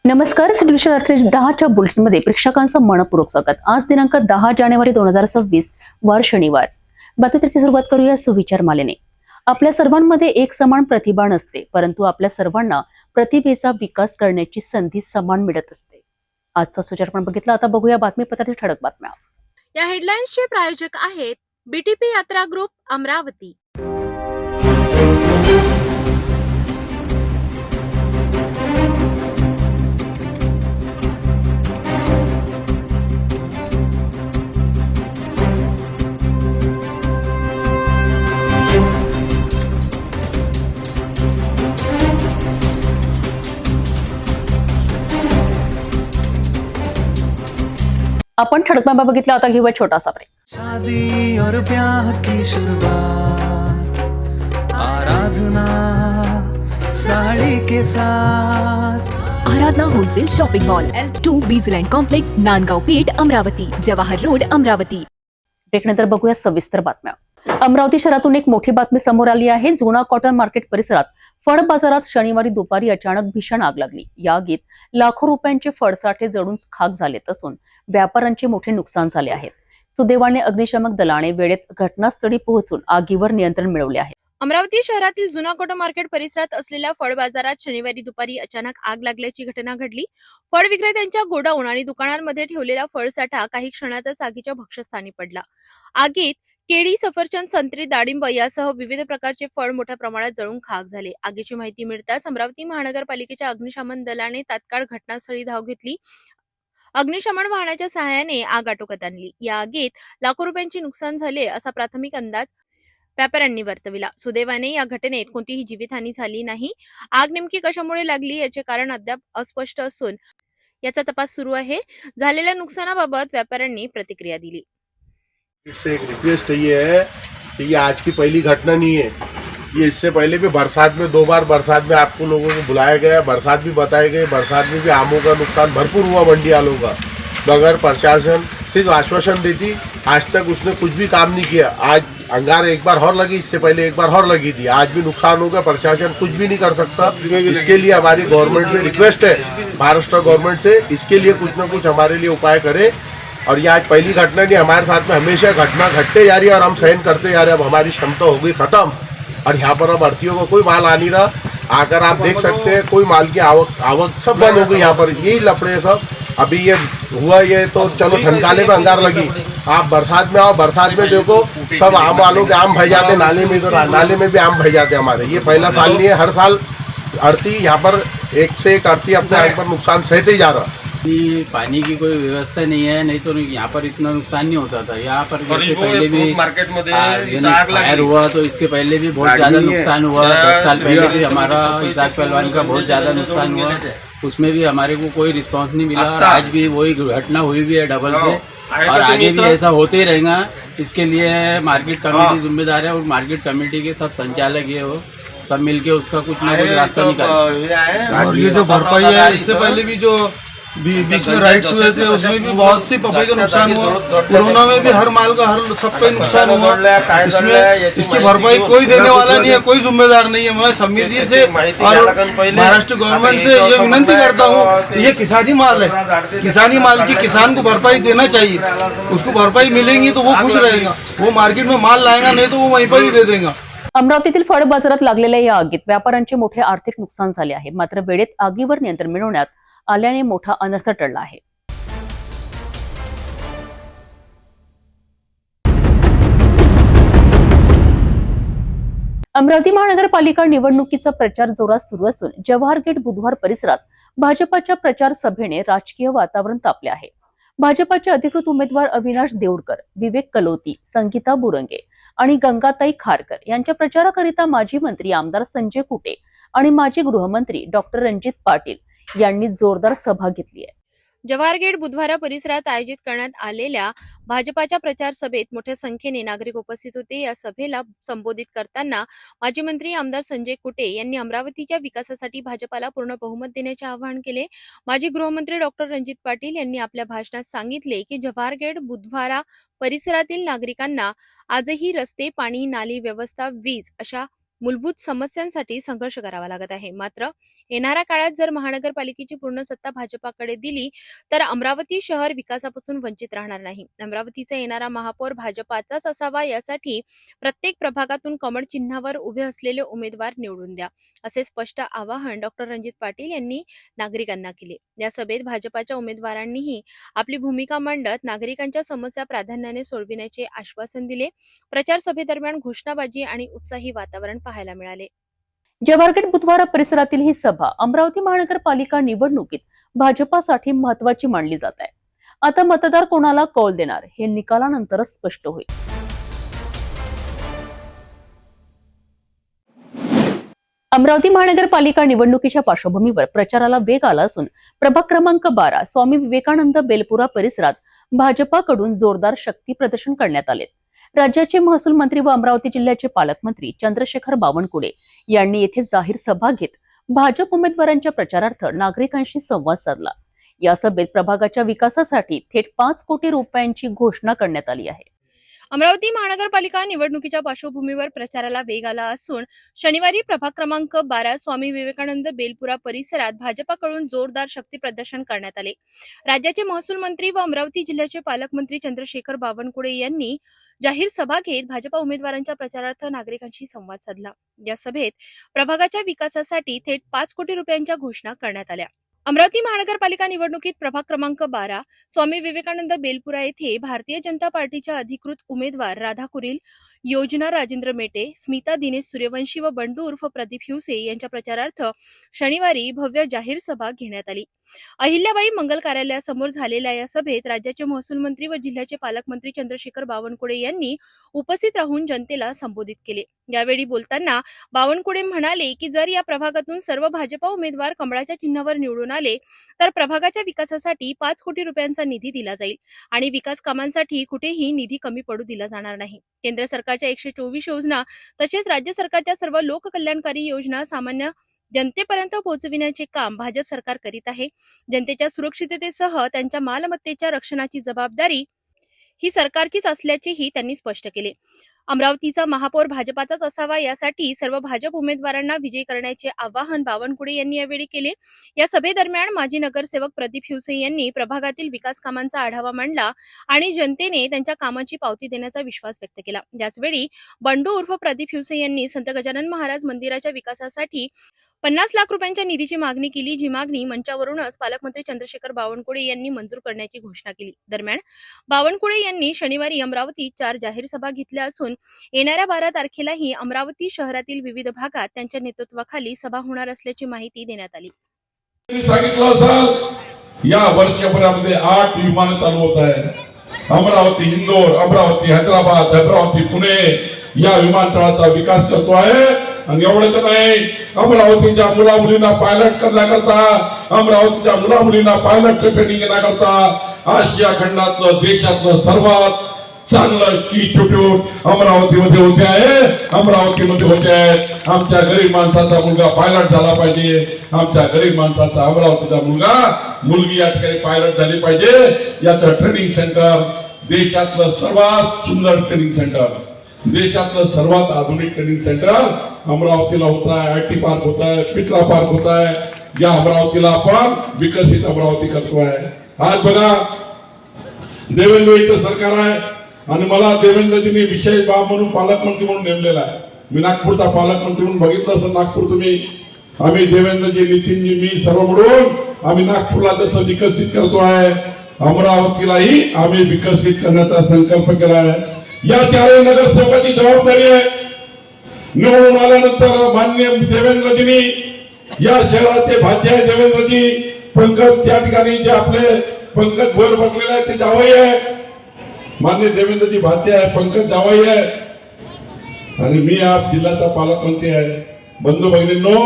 नमस्कार. सिटी रात्री 10च्या बुलेटिनमध्ये प्रेक्षकांचं मनपूर्वक स्वागत. आज दिनांक 10 जानेवारी 2026 वार शनिवार. बातमीची सुरुवात करूया सुविचार मालेने. आपल्या सर्वांमध्ये एक समान प्रतिभा नसते, परंतु आपल्या सर्वांना प्रतिभेचा विकास करण्याची संधी समान मिळत असते. आजचा सुविचार आपण बघितला. आता बघूया बातमीपत्रातील ठळक बातम्या. या हेडलाईन्सचे प्रायोजक आहेत बीटीपी यात्रा ग्रुप अमरावती. आपण ठळक बातम्या बघितल्या. आता घेऊया छोटासा ब्रेक. शादी और ब्याह की शुरुआत आराधना साड़ी के साथ. Aradhana wholesale shopping mall L2 बीझलँड कॉम्प्लेक्स, नांदगाव पेठ, अमरावती, जवाहर रोड, अमरावती. ब्रेकनंतर बघूया सविस्तर बातम्या. अमरावती शहरातून एक मोठी बातमी समोर आली आहे. जुना कॉटन मार्केट परिसरात फळ बाजारात शनिवारी दुपारी अचानक भीषण आग लागली. या आगीत लाखो रुपयांचे फळसाठे जळून खाक झालेत असून व्यापाऱ्यांचे मोठे नुकसान झाले आहे. सुदैवाने अग्निशमक दलाने वेळेत घटनास्थळी पोहोचून आगीवर नियंत्रण मिळवले आहे. अमरावती शहरातील जुना कॉटन मार्केट परिसरात असलेल्या फळ बाजारात शनिवारी दुपारी अचानक आग लागल्याची घटना घडली. फळ विक्रेत्यांच्या गोडाऊन आणि दुकानांमध्ये ठेवलेला फळसाठा काही क्षणातच आगीच्या भक्ष्यस्थानी पडला. आगीत केळी, सफरचंद, संत्री, डाळिंब यासह विविध प्रकारचे फळ मोठ्या प्रमाणात जळून खाक झाले. आगीची माहिती मिळताच अमरावती महानगरपालिकेच्या अग्निशमन दलाने तात्काळ घटनास्थळी धाव घेतली. अग्निशमन वाहनाच्या सहाय्याने आग आटोक्यात आणली. या आगीत लाखो रुपयांचे नुकसान झाले असा प्राथमिक अंदाज व्यापाऱ्यांनी वर्तविला. सुदैवाने या घटनेत कोणतीही जीवितहानी झाली नाही. आग नेमकी कशामुळे लागली याचे कारण अद्याप अस्पष्ट असून याचा तपास सुरू आहे. झालेल्या नुकसानाबाबत व्यापाऱ्यांनी प्रतिक्रिया दिली. इससे एक रिक्वेस्ट ये है कि ये आज की पहली घटना नहीं है. ये इससे पहले भी बरसात में 2 बार बरसात में आपको लोगों को बुलाया गया, बरसात भी बताए गए. बरसात में भी आमों का नुकसान भरपूर हुआ मंडी वालों का, मगर प्रशासन सिर्फ आश्वासन देती. आज तक उसने कुछ भी काम नहीं किया. आज अंगार एक बार और लगी, इससे पहले एक बार और लगी थी. आज भी नुकसान हो गया. प्रशासन कुछ भी नहीं कर सकता. इसके लिए हमारी गवर्नमेंट से रिक्वेस्ट है, महाराष्ट्र गवर्नमेंट से, इसके लिए कुछ न कुछ हमारे लिए उपाय करे. और ये आज पहली घटना नहीं, हमारे साथ में हमेशा घटना घटते जा रही है और हम सहन करते जा रहे हैं. अब हमारी क्षमता हो गई खत्म और यहाँ पर अब भर्तियों को कोई माल आ नहीं रहा. आकर आप देख सकते हैं कोई माल की आवक सब बंद हो गई. यहाँ पर यही लफड़े सब. अभी ये हुआ ये तो चलो ठनकाने में अंगार लगी. आप बरसात में आओ, बरसात में देखो सब आम वालों के आम भय जाते नाले में. इधर नाले में भी आम भय जाते हमारे. ये पहला साल नहीं है, हर साल आड़ती यहाँ पर एक से एक आड़ती अपने आग पर नुकसान सहते ही जा रहा. पानी की कोई व्यवस्था नहीं है, नहीं तो यहाँ पर इतना नुकसान नहीं होता था. यहाँ पर जैसे पहले भी फायर हुआ तो इसके पहले भी बहुत ज्यादा नुकसान हुआ. 10 साल पहले भी हमारा इसाक पहलवान का बहुत ज्यादा नुकसान हुआ, उसमें भी हमारे को कोई रिस्पांस नहीं मिला. और आज भी वही घटना हुई भी है डबल से, और आगे भी ऐसा होते ही रहेगा. इसके लिए मार्केट कमेटी जिम्मेदार है और मार्केट कमेटी के सब संचालक ये हो सब मिलके उसका कुछ ना कुछ रास्ता निकाले. और ये जो भरपाई है, इससे पहले भी जो बीच में राइड्स हुए थे उसमें भी बहुत सी पब्लिक का नुकसान हुआ. कोरोना में भी हर माल का हर सबका नुकसान हुआ. इसमें इसकी भरपाई कोई देने वाला नहीं है, कोई जिम्मेदार नहीं है. मैं समिति से और महाराष्ट्र गवर्नमेंट से ये विनंती करता हूँ, ये किसानी माल है, किसानी माल की किसान को भरपाई देना चाहिए. उसको भरपाई मिलेंगी तो वो खुश रहेगा. वो मार्केट में माल लाएगा, नहीं तो वो वहीं पर ही दे देगा. अमरावतीतील फळ बाजारात लागलेल्या या आगीत व्यापाऱ्यांचे मोठे आर्थिक नुकसान झाले आहे. मात्र वेळेत आगीवर नियंत्रण मिळवण्यात आल्याने मोठा अनर्थ टळला आहे. अमरावती महानगरपालिका निवडणुकीचा प्रचार जोरात सुरू असून जवाहर गेट बुधवार परिसरात भाजपाच्या प्रचार सभेने राजकीय वातावरण तापले आहे. भाजपाचे अधिकृत उमेदवार अविनाश देऊडकर, विवेक कलोती, संगीता बुरंगे आणि गंगाताई खारकर यांच्या प्रचाराकरिता माजी मंत्री आमदार संजय कुटे आणि माजी गृहमंत्री डॉक्टर रणजित पाटील यांनी जोरदार सभा घेतली आहे. जवाहर गेट बुधवारा परिसरात आयोजित करण्यात आलेल्या भाजपाच्या प्रचार सभेत मोठ्या संख्येने नागरिक उपस्थित होते. या सभेला संबोधित करताना माजी मंत्री आमदार संजय कुटे यांनी अमरावतीच्या विकासासाठी भाजपाला पूर्ण बहुमत देण्याचे आवाहन केले. माजी गृहमंत्री डॉक्टर रणजित पाटील यांनी आपल्या भाषणात सांगितले की जवाहर गेट बुधवारा परिसरातील नागरिकांना आजही रस्ते, पाणी, नाली व्यवस्था, वीज अशा मूलभूत समस्यांसाठी संघर्ष करावा लागत आहे. मात्र येणाऱ्या काळात जर महानगरपालिकेची पूर्ण सत्ता भाजपाकडे दिली तर अमरावती शहर विकासापासून वंचित राहणार नाही. अमरावतीचा येणारा महापौर भाजपाचाच असावा, यासाठी प्रत्येक प्रभागातून कमळ चिन्हावर उभे असलेले उमेदवार निवडून द्या, असे स्पष्ट आवाहन डॉक्टर रणजित पाटील यांनी नागरिकांना केले. या सभेत भाजपाच्या उमेदवारांनीही आपली भूमिका मांडत नागरिकांच्या समस्या प्राधान्याने सोडविण्याचे आश्वासन दिले. प्रचार सभेदरम्यान घोषणाबाजी आणि उत्साही वातावरण पाहायला मिळाले. जवाहरगेट बुधवार परिसरातील ही सभा अमरावती महानगरपालिका निवडणुकीत भाजपासाठी महत्वाची मानली जात आहे. आता मतदार कोणाला कौल देणार हे निकालानंतरच स्पष्ट होईल. अमरावती महानगरपालिका निवडणुकीच्या पार्श्वभूमीवर प्रचाराला वेग आला असून प्रभाग क्रमांक 12 स्वामी विवेकानंद बेलपुरा परिसरात भाजपाकडून जोरदार शक्ती प्रदर्शन करण्यात आले. राज्याचे महसूल मंत्री व अमरावती जिल्ह्याचे पालकमंत्री चंद्रशेखर बावनकुळे यांनी येथे जाहीर सभा घेत भाजप उमेदवारांच्या प्रचारार्थ नागरिकांशी संवाद साधला. या सभेत प्रभागाच्या विकासासाठी थेट 5 कोटी रुपयांची घोषणा करण्यात आली आहे. अमरावती महानगरपालिका निवडणुकीच्या पार्श्वभूमीवर प्रचाराला वेग आला असून शनिवारी प्रभाग क्रमांक 12 स्वामी विवेकानंद बेलपुरा परिसरात भाजपाकडून जोरदार शक्ती प्रदर्शन करण्यात आले. राज्याचे महसूल मंत्री व अमरावती जिल्ह्याचे पालकमंत्री चंद्रशेखर बावनकुळे यांनी जाहीर सभा घेत भाजपा उमेदवारांच्या प्रचारार्थ नागरिकांशी संवाद साधला. या सभेत प्रभागाच्या विकासासाठी थेट 5 कोटी रुपयांच्या घोषणा करण्यात आल्या. अमरावती महानगरपालिका निवडणुकीत प्रभाग क्रमांक 12 स्वामी विवेकानंद बेलपुरा येथे भारतीय जनता पार्टीच्या अधिकृत उमेदवार राधा कुरील, योजना राजेंद्र मेटे, स्मिता दिनेश सूर्यवंशी व बंडू उर्फ प्रदीप हिवसे यांच्या प्रचारार्थ शनिवारी भव्य जाहीर सभा घेण्यात आली. अहिल्याबाई मंगल कार्यालयासमोर झालेल्या या सभेत राज्याचे महसूल मंत्री व जिल्ह्याचे पालकमंत्री चंद्रशेखर बावनकुळे यांनी उपस्थित राहून जनतेला संबोधित केले. यावेळी बोलताना बावनकुळे म्हणाले की जर या प्रभागातून सर्व भाजपा उमेदवार कमळाच्या चिन्हावर निवडून आले तर प्रभागाच्या विकासासाठी 5 कोटी रुपयांचा निधी दिला जाईल आणि विकास कामांसाठी कुठेही निधी कमी पडू दिला जाणार नाही. केंद्र सरकारच्या 124 योजना तसेच राज्य सरकारच्या सर्व लोककल्याणकारी योजना सामान्य जनतेपर्यंत पोहोचविण्याचे काम भाजप सरकार करीत आहे. जनतेच्या सुरक्षिततेसह त्यांच्या मालमत्तेच्या रक्षणाची जबाबदारी ही सरकारचीच असल्याचेही त्यांनी स्पष्ट केले. अमरावतीचा महापौर भाजपाचाच असावा, यासाठी सर्व भाजप उमेदवारांना विजयी करण्याचे आवाहन बावनकुळे यांनी यावेळी केले. या सभेदरम्यान माजी नगरसेवक प्रदीप हिवसे यांनी प्रभागातील विकास कामांचा आढावा मांडला आणि जनतेने त्यांच्या कामाची पावती देण्याचा विश्वास व्यक्त केला. याचवेळी बंडू उर्फ प्रदीप हिवसे यांनी संत गजानन महाराज मंदिराच्या विकासासाठी 50 लाख रुपयांच्या निधीची मागणी केली, जी मागणी मंचावरूनच पालकमंत्री चंद्रशेखर बावनकुळे यांनी मंजूर करण्याची घोषणा केली. दरम्यान बावनकुळे यांनी शनिवारी अमरावतीत 4 जाहीर सभा घेतल्या असून येणाऱ्या 12 तारखेलाही अमरावती शहरातील विविध भागात त्यांच्या नेतृत्वाखाली सभा होणार असल्याची माहिती देण्यात आली. सांगितलं असेल या वर्षभरामध्ये 8 विमान चालू होत आहे. अमरावती इंदोर, अमरावती हैदराबाद, अमरावती पुणे या विमानतळाचा विकास करतो आहे. आणि एवढंच नाही, अमरावतीच्या मुला मुलींना पायलट करण्याकरता, अमरावतीच्या मुला मुलींना पायलट ट्रेनिंग घेण्याकरता आशिया खंडातलं देशातलं सर्वात चांगलं इन्स्टिट्यूट अमरावतीमध्ये होते आहे. अमरावतीमध्ये होते आहे. आमच्या गरीब माणसाचा मुलगा पायलट झाला पाहिजे. आमच्या गरीब माणसाचा अमरावतीचा मुलगी या ठिकाणी पायलट झाली पाहिजे. याचं ट्रेनिंग सेंटर, देशातलं सर्वात सुंदर ट्रेनिंग सेंटर, देशातलं सर्वात आधुनिक ट्रेनिंग सेंटर अमरावतीला होत आहे. IT पार्क होत आहे, पिटला पार्क होत आहे. या अमरावतीला आपण विकसित अमरावती करतोय. आज बघा देवेंद्र इथं सरकार आहे आणि मला देवेंद्रजींनी विशेष बाब म्हणून पालकमंत्री म्हणून नेमलेला आहे. मी नागपूरचा पालकमंत्री म्हणून बघितलं असं नागपूर तुम्ही, आम्ही देवेंद्रजी, नितीनजी, मी सर्व मिळून आम्ही नागपूरला जसं विकसित करतो आहे, अमरावतीलाही आम्ही विकसित करण्याचा संकल्प केला आहे. या 4 नगरसेवकाची जबाबदारी आहे. निवडून आल्यानंतर माननीय देवेंद्रजींनी या शहराचे भाग्य आहे. देवेंद्रजी पंकज त्या ठिकाणी जे आपले पंकज भोर बसलेले आहे ते जावई आहे. माननीय देवेंद्रजी भाग्य आहे, पंकज जावई आहे आणि मी आज जिल्ह्याचा पालकमंत्री आहे. बंधू भगिनींनो,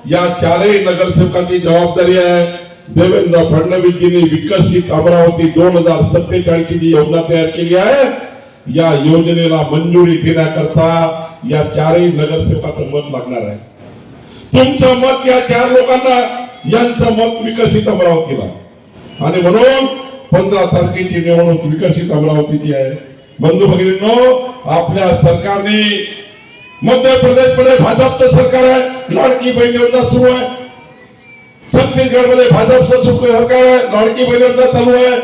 या 4 नगरसेवकाची जबाबदारी आहे. देवेंद्र फडणवीसजींनी विकसित अमरावती 2047 ची जी योजना तयार केली आहे, या योजनेला मंजुरी देण्याकरता या 4 नगरसेवकाचं मत लागणार आहे. तुमचं मत या 4 लोकांना, यांचं मत विकसित अमरावतीला. आणि म्हणून 15 तारखेची निवडणूक विकसित अमरावतीची आहे. बंधू भगिनींनो, आपल्या सरकारने मध्य प्रदेश मध्ये भाजपचं सरकार आहे, लाडकी बहीण योजना सुरू आहे. छत्तीसगड मध्ये भाजपचं सरकार आहे, लाडकी बहीण योजना चालू आहे.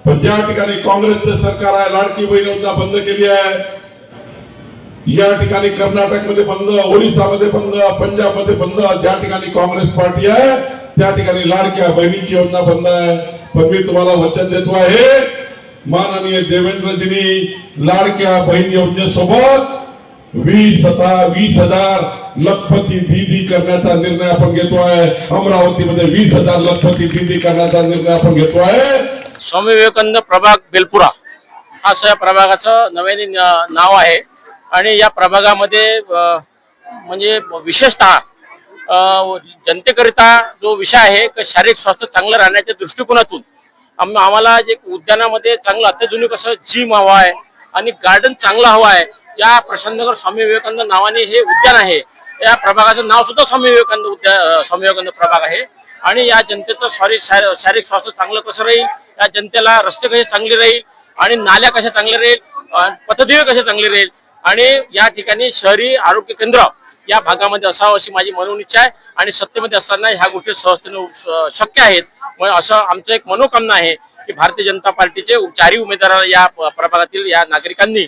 पण ज्या ठिकाणी काँग्रेसचं सरकार आहे, लाडकी बहीण योजना बंद केली आहे. या ठिकाणी कर्नाटकमध्ये बंद, ओडिसामध्ये बंद, पंजाबमध्ये बंद. ज्या ठिकाणी काँग्रेस पार्टी आहे त्या ठिकाणी लाडक्या बहिणीची योजना बंद आहे. पण मी तुम्हाला वचन देतो आहे, माननीय देवेंद्रजींनी लाडक्या बहीण योजनेसोबत 20,000 लखपती दीदी करण्याचा निर्णय आपण घेतो आहे. अमरावतीमध्ये 20,000 लखपती दीदी करण्याचा निर्णय आपण घेतो आहे. स्वामी विवेकानंद प्रभाग बेलपुरा हा या प्रभागाचं नव्याने नाव आहे. आणि या प्रभागामध्ये म्हणजे विशेषतः जनतेकरिता जो विषय आहे की शारीरिक स्वास्थ्य चांगलं राहण्याच्या दृष्टिकोनातून आम्हाला जे उद्यानामध्ये चांगलं अत्याधुनिक असं जिम हवा आहे आणि गार्डन चांगला हवा आहे. ज्या प्रशांतनगर स्वामी विवेकानंद नावाने हे उद्यान आहे, या प्रभागाचं नाव सुद्धा स्वामी विवेकानंद प्रभाग आहे. आणि या जनतेचं शारीरिक स्वास्थ्य चांगलं कसं राहील, या जनतेला रस्ते कसे चांगले राहील आणि नाल्या कशा चांगले राहील, पथदिवे कसे चांगले राहील आणि या ठिकाणी शहरी आरोग्य केंद्र या भागामध्ये असावं अशी माझी मनोनी इच्छा आहे. आणि सत्तेमध्ये असताना ह्या गोष्टी सहजतेने शक्य आहेत. असं आमचं एक मनोकामना आहे की भारतीय जनता पार्टीचे 4 उमेदवार या प्रभागातील या नागरिकांनी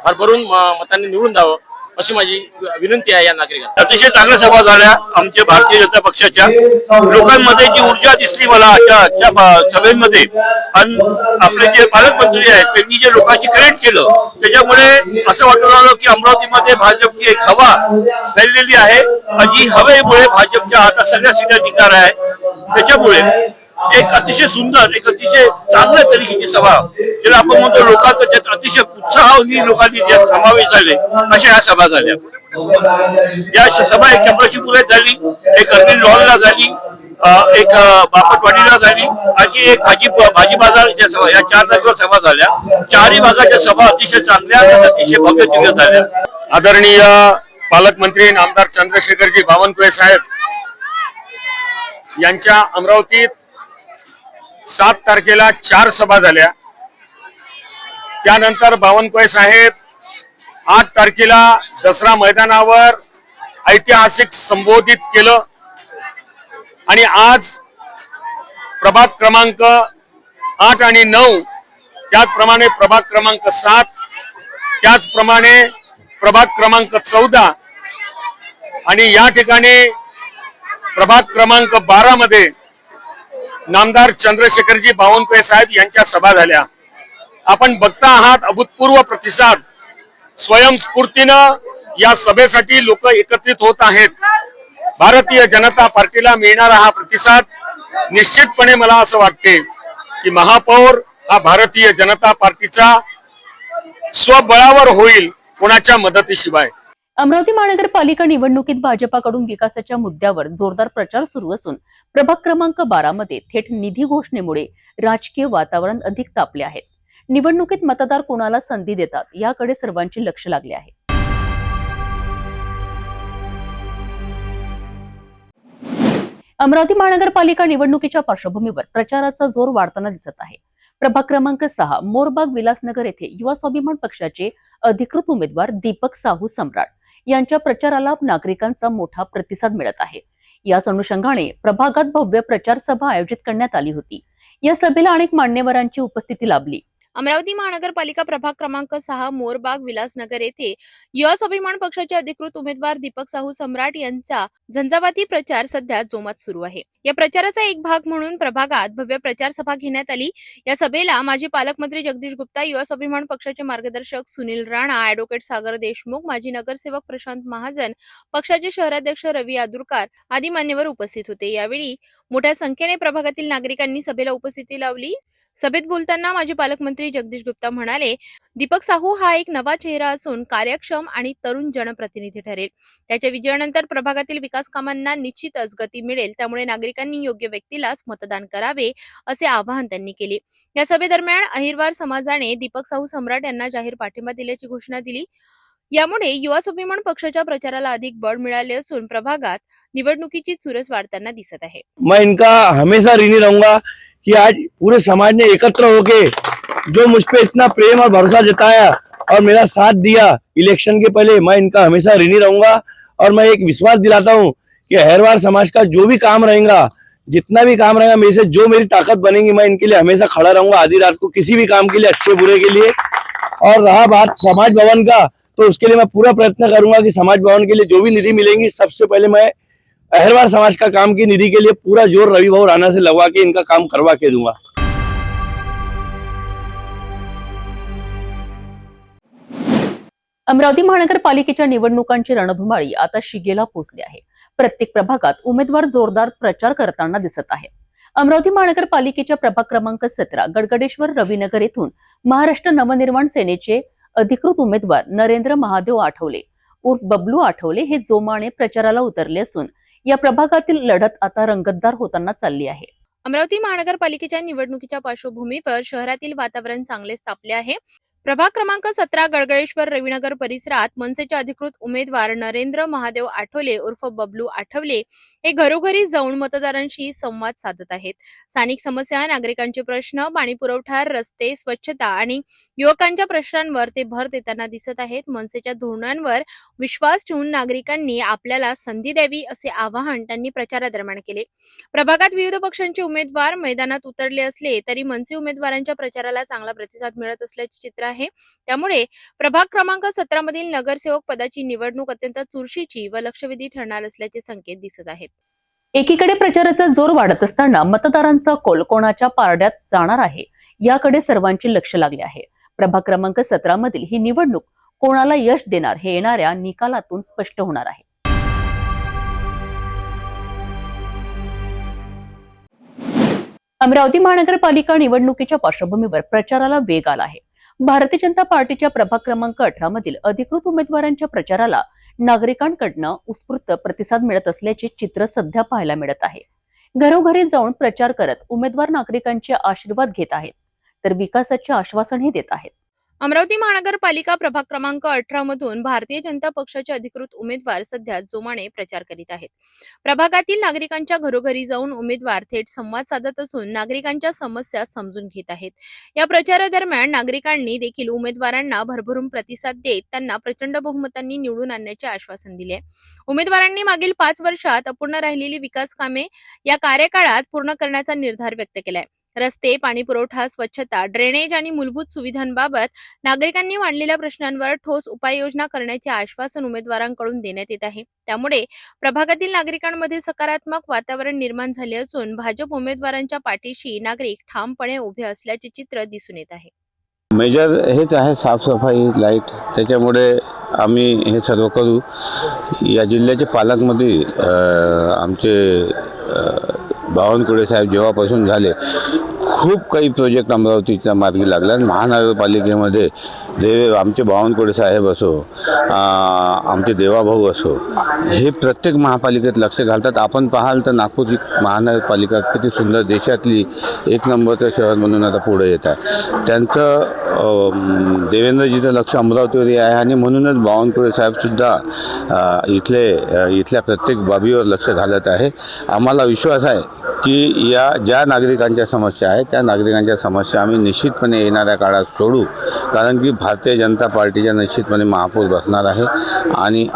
भरभरून मतांनी निवडून द्यावं अशी माझी विनंती आहे या नागरिकांना. अतिशय चांगल्या सभा झाल्या आमच्या भारतीय जनता पक्षाच्या. लोकांमध्ये जी ऊर्जा दिसली मला आजच्या सभेमध्ये, आणि आपले जे पालकमंत्री आहेत त्यांनी जे लोकांची कनेक्ट केलं त्याच्यामुळे असं वाटून राहिलं की अमरावतीमध्ये भाजपची एक हवा फैललेली आहे. आणि जी हवेमुळे भाजपच्या हातात सगळ्या सीटा निघणार आहे. त्याच्यामुळे एक अतिशय सुंदर, एक अतिशय चांगल्या तरीकेची सभा, ज्याला आपण म्हणतो लोकांचा त्यात अतिशय उत्साहाने लोकांनी ज्यात समावेश झाले अशा ह्या सभा झाल्या. या सभा एक चपराशीपुरात झाली, एक अर्निल लॉनला झाली, एक बापटवाडीला झाली, आणि एक भाजी बाजारच्या सभा, या 4 जागेवर सभा झाल्या. 4ही भागाच्या सभा अतिशय चांगल्या आणि अतिशय भव्य दिव्य झाल्या. आदरणीय पालकमंत्री नामदार चंद्रशेखरजी बावनकुळे साहेब यांच्या अमरावतीत 7 तारखेला 4 सभा झाल्या. त्यानंतर बावनकुळे साहेब 8 तारखेला दसरा मैदानावर ऐतिहासिक संबोधित केलं. आणि आज प्रभाग क्रमांक 8 आणि 9, त्याचप्रमाणे प्रभाग क्रमांक 7, त्याचप्रमाणे प्रभाग क्रमांक 14 आणि या ठिकाणी प्रभाग क्रमांक 12 मध्ये नामदार चंद्रशेखरजी बावनकुळे साहेब यांच्या सभा झाल्या. आपण बघता आहात अभूतपूर्व प्रतिसाद. स्वयंस्फूर्तीनं या सभेसाठी लोक एकत्रित होत आहेत. भारतीय जनता पार्टीला मिळणारा हा प्रतिसाद निश्चितपणे मला असं वाटते की महापौर हा भारतीय जनता पार्टीचा स्वबळावर होईल, कोणाच्या मदतीशिवाय. अमरावती महानगरपालिका निवडणुकीत भाजपाकडून विकासाच्या मुद्द्यावर जोरदार प्रचार सुरू असून प्रभाग क्रमांक 12 मध्ये थेट निधी घोषणेमुळे राजकीय वातावरण अधिक तापले आहे. निवडणुकीत मतदार कोणाला संधी देतात याकडे सर्वांचे लक्ष लागले आहे. अमरावती महानगरपालिका निवडणुकीच्या पार्श्वभूमीवर प्रचाराचा जोर वाढताना दिसत आहे. प्रभाग क्रमांक 6 मोरबाग विलासनगर येथे युवा स्वाभिमान पक्षाचे अधिकृत उमेदवार दीपक साहू सम्राट यांच्या प्रचाराला नागरिकांचा मोठा प्रतिसाद मिळत आहे. याच अनुषंगाने प्रभागात भव्य प्रचार सभा आयोजित करण्यात आली होती. या सभेला अनेक मान्यवरांची उपस्थिती लाभली. अमरावती महानगरपालिका प्रभाग क्रमांक 6 मोरबाग विलासनगर येथे युवा स्वाभिमान पक्षाचे अधिकृत उमेदवार दीपक साहू सम्राट यांचा झंझावाती प्रचार सध्या जोमात सुरू आहे. या प्रचाराचा एक भाग म्हणून प्रभागात भव्य प्रचार सभा घेण्यात आली. या सभेला माजी पालकमंत्री जगदीश गुप्ता, युवा स्वाभिमान पक्षाचे मार्गदर्शक सुनील राणा, ॲडव्होकेट सागर देशमुख, माजी नगरसेवक प्रशांत महाजन, पक्षाचे शहराध्यक्ष रवी आदुरकर आदी मान्यवर उपस्थित होते. यावेळी मोठ्या संख्येने प्रभागातील नागरिकांनी सभेला उपस्थिती लावली. सभेत बोलताना माजी पालकमंत्री जगदीश गुप्ता म्हणाले, दीपक साहू हा एक नवा चेहरा असून कार्यक्षम आणि तरुण जनप्रतिनिधी ठरेल. त्याच्या विजयानंतर प्रभागातील विकास कामांना निश्चितच गती मिळेल. त्यामुळे नागरिकांनी योग्य व्यक्तीलाच मतदान करावे असे आवाहन त्यांनी केले. या सभेदरम्यान अहिरवार समाजाने दीपक साहू सम्राट यांना जाहीर पाठिंबा दिल्याची घोषणा दिली. यामुळे युवा स्वाभिमान पक्षाच्या प्रचाराला अधिक बळ मिळाले असून प्रभागात निवडणुकीची चुरस वाढताना दिसत आहे. मैं इनका हमेशा ऋणी रहूंगा कि आज पूरे समाज ने एकत्र होके जो मुझ पे इतना प्रेम और भरोसा जताया और मेरा साथ दिया इलेक्शन के पहले, मैं इनका हमेशा ऋणी रहूंगा। और मैं एक विश्वास दिलाता हूँ कि अहरवार समाज का जो भी काम रहेगा, जितना भी काम रहेगा, मेरे से जो मेरी ताकत बनेगी, मैं इनके लिए हमेशा खड़ा रहूंगा आधी रात को, किसी भी काम के लिए, अच्छे बुरे के लिए। और रहा बात समाज भवन का, तो उसके लिए मैं पूरा प्रयत्न करूंगा कि समाज भवन के लिए जो भी निधि मिलेंगी, सबसे पहले मैं अहरवार समाज का काम की निधि के लिए पूरा जोर रवि भाऊ राणा से लगवा के इनका काम करवा के दूंगा। अमरावती महानगरपालिकेच्या निवडणुकांची रणधुमाळी आता शिगेला पोहोचली आहे। प्रत्येक प्रभागात उमेदवार जोरदार प्रचार करताना दिसत आहे। अमरावती महानगरपालिकेच्या प्रभाग क्रमांक 17 गडगडेश्वर रविनगर येथून महाराष्ट्र नवनिर्माण सेनेचे अधिकृत उमेदवार नरेंद्र महादेव आठवले उर्फ बबलू आठवले हे जोमाने प्रचाराला उतरले असून या प्रभागातील लढत आता रंगतदार होताना चालली आहे। अमरावती महानगरपालिकेच्या निवडणुकीच्या पार्श्वभूमीवर शहरातील वातावरण चांगलेच तापले आहे। प्रभाग क्रमांक 17 गडगडेश्वर रविनगर परिसरात मनसेचे अधिकृत उमेदवार नरेंद्र महादेव आठवले उर्फ बबलू आठवले हे घरोघरी जाऊन मतदारांशी संवाद साधत आहेत। स्थानिक समस्या, नागरिकांचे प्रश्न, पाणी पुरवठा, रस्ते, स्वच्छता आणि युवकांच्या प्रश्नांवर ते भर देताना दिसत आहेत। मनसेच्या धोरणांवर विश्वास ठेवून नागरिकांनी आपल्याला संधी द्यावी असे आवाहन त्यांनी प्रचारादरम्यान केले। प्रभागात विविध पक्षांचे उमेदवार मैदानात उतरले असले तरी मनसे उमेदवारांच्या प्रचाराला चांगला प्रतिसाद मिळत असल्याचे चित्र आहे। त्यामुळे प्रभाग क्रमांक 17 मधील नगरसेवक पदाची निवडणूक अत्यंत चुरशीची व लक्षवेधी ठरणार असल्याचे संकेत दिसत आहेत। एकीकडे प्रचाराचा जोर वाढत असताना मतदारांचा कौल कोणाच्या पारड्यात जाणार आहे याकडे सर्वांचे लक्ष लागले आहे। प्रभाग क्रमांक 17 मधील ही निवडणूक कोणाला यश देणार हे येणाऱ्या निकालातून स्पष्ट होणार आहे। अमरावती महानगरपालिका निवडणुकीच्या पार्श्वभूमीवर प्रचाराला वेग आला आहे। भारतीय जनता पार्टीच्या प्रभाग क्रमांक 18 मधील अधिकृत उमेदवारांच्या प्रचाराला नागरिकांकडून उत्स्फूर्त प्रतिसाद मिळत असल्याचे चित्र सध्या पाहायला मिळत आहे। घरोघरी जाऊन प्रचार करत उमेदवार नागरिकांचे आशीर्वाद घेत आहेत तर विकासाचे आश्वासनही देत आहेत। अमरावती महानगरपालिका प्रभाग क्रमांक 18 मधून भारतीय जनता पक्षाचे अधिकृत उमेदवार सध्या जोमाने प्रचार करीत आहेत। प्रभागातील नागरिकांच्या घरोघरी जाऊन उमेदवार थेट संवाद साधत असून नागरिकांच्या समस्या समजून घेत आहेत। या प्रचारादरम्यान नागरिकांनी देखील उमेदवारांना भरभरून प्रतिसाद देत त्यांना प्रचंड बहुमतांनी निवडून आणण्याचे आश्वासन दिले। उमेदवारांनी मागील 5 वर्षात अपूर्ण राहिलेली विकास कामे या कार्यकाळात पूर्ण करण्याचा निर्धार व्यक्त केलाय। रस्ते, पाणी पुरवठा, स्वच्छता, ड्रेनेज आणि मूलभूत सुविधांबाबत नागरिकांनी मांडलेल्या प्रश्नांवर ठोस उपाययोजना करण्याचे आश्वासन उमेदवारांकडून देण्यात येत आहे। त्यामुळे प्रभागातील नागरिकांमध्ये सकारात्मक वातावरण निर्माण झाले असून भाजप उमेदवारांच्या पाठीशी नागरिक ठामपणे उभे असल्याचे चित्र दिसून येत आहे। मेजर हेच आहे साफसफाई, लाईट, त्याच्यामुळे आम्ही हे सर्व करू। या जिल्ह्याचे पालकमंत्री आमचे बावनकुळे साहेब जेव्हापासून झाले खूप काही प्रोजेक्ट अमरावतीच्या मार्गी लागला। महानगरपालिकेमध्ये आमचे बावनकुळे साहेब असो, आमचे देवाभाऊ असो, हे प्रत्येक महापालिकेत लक्ष घालतात। आपण पाहाल तर नागपूर महानगरपालिका किती सुंदर, देशातली 1 नंबरचं शहर म्हणून आता पुढे येत आहे। त्यांचं देवेंद्रजीचं लक्ष अमरावतीवर आहे आणि म्हणूनच बावनकुळे साहेबसुद्धा इथल्या प्रत्येक बाबीवर लक्ष घालत आहे। आम्हाला विश्वास आहे की या ज्या नागरिकांच्या समस्या आहेत त्या नागरिकांच्या समस्या आम्ही निश्चितपणे येणाऱ्या काळात सोडू, कारण की भारतीय जनता पार्टीच्या निश्चितपणे महापौर बसणार आहे आणि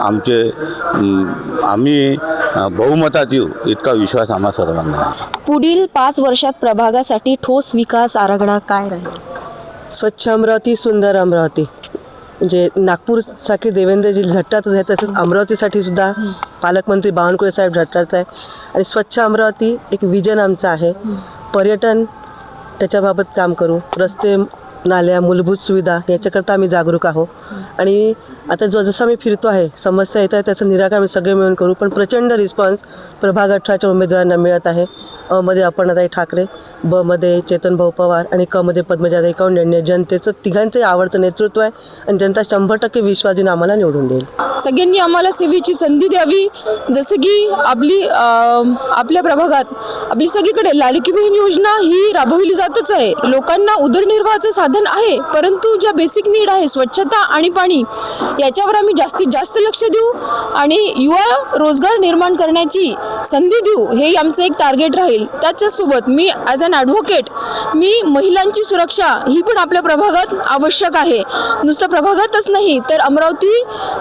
आम्ही बहुमतात येऊ इतका विश्वास आम्हा सर्वांना आहे। पुढील 5 वर्षात प्रभागासाठी ठोस विकास आराखडा काय राहील? स्वच्छ अमरावती, सुंदर अमरावती, म्हणजे नागपूरसाठी देवेंद्रजी झटतात आहे तसंच अमरावतीसाठी सुद्धा पालकमंत्री बावनकुळे साहेब झटतात आहे। आणि स्वच्छ अमरावती एक विजन आमचं आहे। पर्यटन त्याच्याबाबत काम करू, रस्ते, नाल्या, मूलभूत सुविधा याच्याकरता आम्ही जागरूक आहोत। आणि आता जसं आम्ही फिरतो आहे, समस्या येत आहे त्याचं निराकरण आम्ही सगळे मिळून करू। पण प्रचंड रिस्पॉन्स प्रभाग 18च्या उमेदवारांना मिळत आहे। अ मध्ये अपर्णाताई ठाकरे, ब मध्ये चेतन भाऊ पवार आणि क मध्ये पद्मजाताई कौंडिन्य। जनतेचं तिघांचंही आवडतं नेतृत्व आहे आणि जनता 100% विश्वास देऊन आम्हाला निवडून देईल। सगळ्यांनी आम्हाला सेवेची संधी द्यावी, जसं की आपल्या प्रभागात आपली सगळीकडे लाडकी बहीण योजना ही राबवली जातच आहे। लोकांना उदरनिर्वाहाचं साधन आहे, परंतु ज्या बेसिक नीड आहे स्वच्छता आणि पाणी याच्यावर आम्ही जास्तीत जास्त लक्ष देऊ आणि युवा रोजगार निर्माण करण्याची संधी देऊ, हे आमचं एक टार्गेट राहील. त्याच्यासोबत मी ॲज अन ॲडव्होकेट मी महिलांची सुरक्षा ही पण आपल्या प्रभागात आवश्यक आहे. नुसतं प्रभागातच नाही तर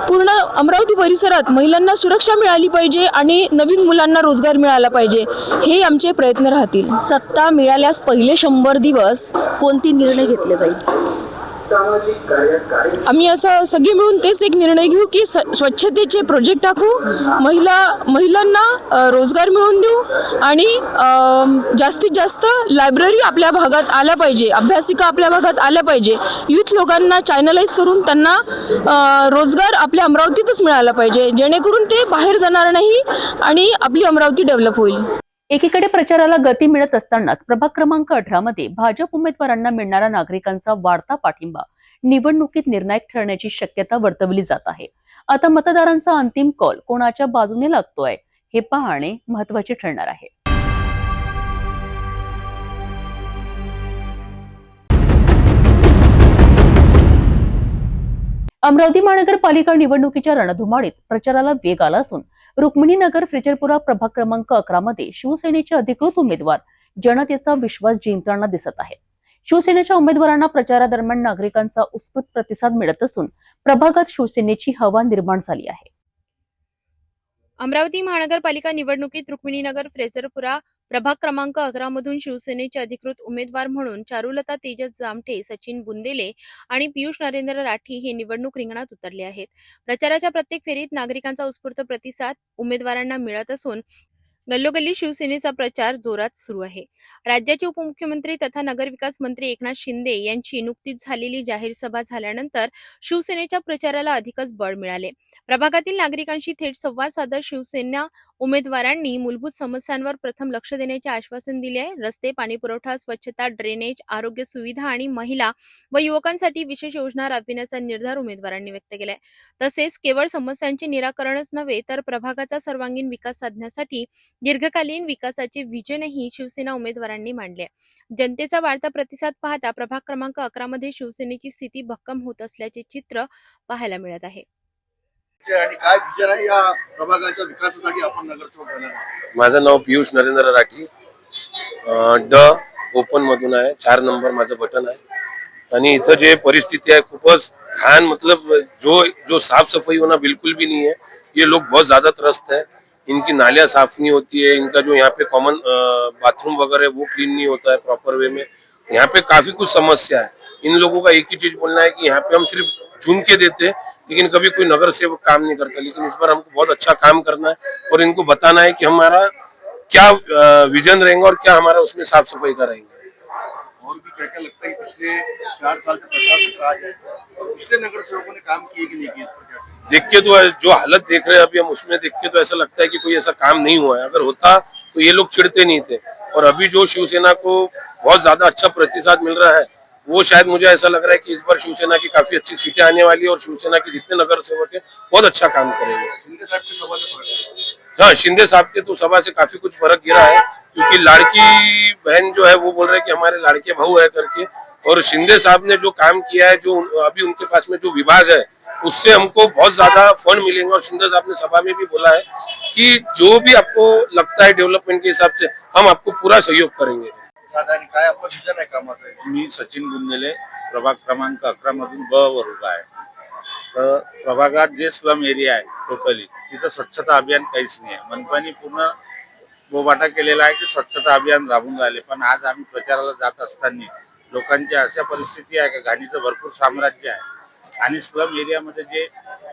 पूर्ण अमरावती परिसरात महिलांना सुरक्षा मिळाली पाहिजे आणि नवीन मुलांना रोजगार मिळाला पाहिजे, हे आमचे प्रयत्न राहतील. सत्ता मिळाल्यास पहिले 100 दिवस कोणते निर्णय घेतले जाईल? आम्ही असं सगळे मिळून तेच एक निर्णय घेऊ की स्वच्छतेचे प्रोजेक्ट टाकू, महिलांना रोजगार मिळवून देऊ आणि जास्तीत जास्त लायब्ररी आपल्या भागात आल्या पाहिजे, अभ्यासिका आपल्या भागात आल्या पाहिजे. यूथ लोकांना चॅनलाइज करून त्यांना रोजगार आपल्या अमरावतीतच मिळाला पाहिजे, जेणेकरून ते बाहेर जाणार नाही आणि आपली अमरावती डेव्हलप होईल. एकीकडे प्रचाराला गती मिळत असतानाच प्रभाग क्रमांक 18 मध्ये भाजप उमेदवारांना मिळणारा नागरिकांचा वाढता पाठिंबा निवडणुकीत निर्णायक ठरण्याची शक्यता वर्तवली जात आहे. आता मतदारांचा अंतिम कौल कोणाच्या बाजूने लागतोय हे पाहणे महत्त्वाचे ठरणार आहे. अमरावती महानगरपालिका निवडणुकीच्या रणधुमाळीत प्रचाराला वेग आला असून रुक्मिणीनगर फ्रेजरपुरा प्रभाग क्रमांक 11 मध्ये शिवसेनेचे अधिकृत उमेदवार जनतेचा विश्वास जिंकताना दिसत आहेत. शिवसेनेच्या उमेदवारांना प्रचारादरम्यान नागरिकांचा उत्स्फूर्त प्रतिसाद मिळत असून प्रभागात शिवसेनेची हवा निर्माण झाली आहे. अमरावती महानगरपालिका निवडणुकीत रुक्मिणीनगर फ्रेजरपुरा प्रभाग क्रमांक 11 मधून शिवसेनेचे अधिकृत उमेदवार म्हणून चारुलता तेजस जामठे, सचिन बुंदेले आणि पियुष नरेंद्र राठी हे निवडणूक रिंगणात उतरले आहेत. प्रचाराच्या प्रत्येक फेरीत नागरिकांचा उत्स्फूर्त प्रतिसाद उमेदवारांना मिळत असून गल्लोगल्ली शिवसेनेचा प्रचार जोरात सुरू आहे. राज्याचे उपमुख्यमंत्री तथा नगरविकास मंत्री एकनाथ शिंदे यांची नुकतीच झालेली जाहीर सभा झाल्यानंतर शिवसेनेच्या प्रचाराला अधिकच बळ मिळाले. प्रभागातील नागरिकांशी थेट संवाद साधत शिवसेना उमेदवारांनी मूलभूत समस्यांवर प्रथम लक्ष देण्याचे आश्वासन दिले आहे. रस्ते, पाणीपुरवठा, स्वच्छता, ड्रेनेज, आरोग्य सुविधा आणि महिला व युवकांसाठी विशेष योजना राबविण्याचा निर्धार उमेदवारांनी व्यक्त केलाय. तसेच केवळ समस्यांचे निराकरणच नव्हे तर प्रभागाचा सर्वांगीण विकास साधण्यासाठी दीर्घकालीन विकासाचे विजनही शिवसेना उमेदवारांनी मांडले. जनतेचा वाढता प्रतिसाद पाहता प्रभाग क्रमांक 11 मध्ये शिवसेनेची स्थिती भक्कम होत असल्याचे चित्र पाहायला मिळत आहे. आणि काय विचार आहे या प्रभागाच्या विकासासाठी आपण नगरसेवक झाला? माझं नाव पियुष नरेंद्र राठी, ओपन मधून आहे. 4 नंबर माझं बटन आहे आणि इथं जे परिस्थिती है खूपच घाण, मतलब जो साफ सफाई होना बिल्कुल भी नहीं है. ये लोग बहुत ज्यादा त्रस्त है. इनकी नालियाँ साफ नहीं होती है, इनका जो यहाँ पे कॉमन बाथरूम वगैरह वो क्लीन नहीं होता है प्रॉपर वे में. यहाँ पे काफी कुछ समस्या है. इन लोगों का एक ही चीज बोलना है कि यहाँ पे हम सिर्फ चुन के देते लेकिन कभी कोई नगर सेवक काम नहीं करता. लेकिन इस बार हमको बहुत अच्छा काम करना है और इनको बताना है कि हमारा क्या विजन रहेगा और क्या हमारा उसमें साफ सफाई का रहेगा. और भी क्या क्या लगता है कि पिछले 4 साल से प्रशासन कहा जाए पिछले नगर सेवकों ने काम किए कि नहीं किए? देख के तो जो हालत देख रहे हैं अभी हम, उसमें देख के तो ऐसा लगता है कि कोई ऐसा काम नहीं हुआ है. अगर होता तो ये लोग चिढ़ते नहीं थे. और अभी जो शिवसेना को बहुत ज्यादा अच्छा प्रतिसाद मिल रहा है वो शायद मुझे ऐसा लग रहा है कि इस बार शिवसेना की काफी अच्छी सीटें आने वाली है और शिवसेना के जितने नगर सेवक है बहुत अच्छा काम करेंगे. शिंदे साहब की सभा से फर्क? हाँ, शिंदे साहब के तो सभा से काफी कुछ फर्क गिरा है क्योंकि लाड़की बहन जो है वो बोल रहे हैं कि हमारे लाड़के बहू है करके. और शिंदे साहब ने जो काम किया है, जो अभी उनके पास में जो विभाग है उससे हमको बहुत ज्यादा फंड मिलेंगे. और शिंदे साहब ने सभा में भी बोला है कि जो भी आपको लगता है डेवलपमेंट के हिसाब से हम आपको पूरा सहयोग करेंगे. साधारण काय आपलं विजन आहे कामाचं? मी सचिन बुंदेले प्रभाग क्रमांक 11 मधून ब वर उभा आहे. तर प्रभागात जे स्लम एरिया आहे टोटली तिथं स्वच्छता अभियान काहीच नाही आहे. मनपानी पूर्ण बोबाटा केलेला आहे की स्वच्छता अभियान राबवून राहिले. पण आज आम्ही प्रचाराला जात असताना लोकांची अशा परिस्थिती आहे की घाणीचं भरपूर साम्राज्य आहे. आणि स्लम एरियामध्ये जे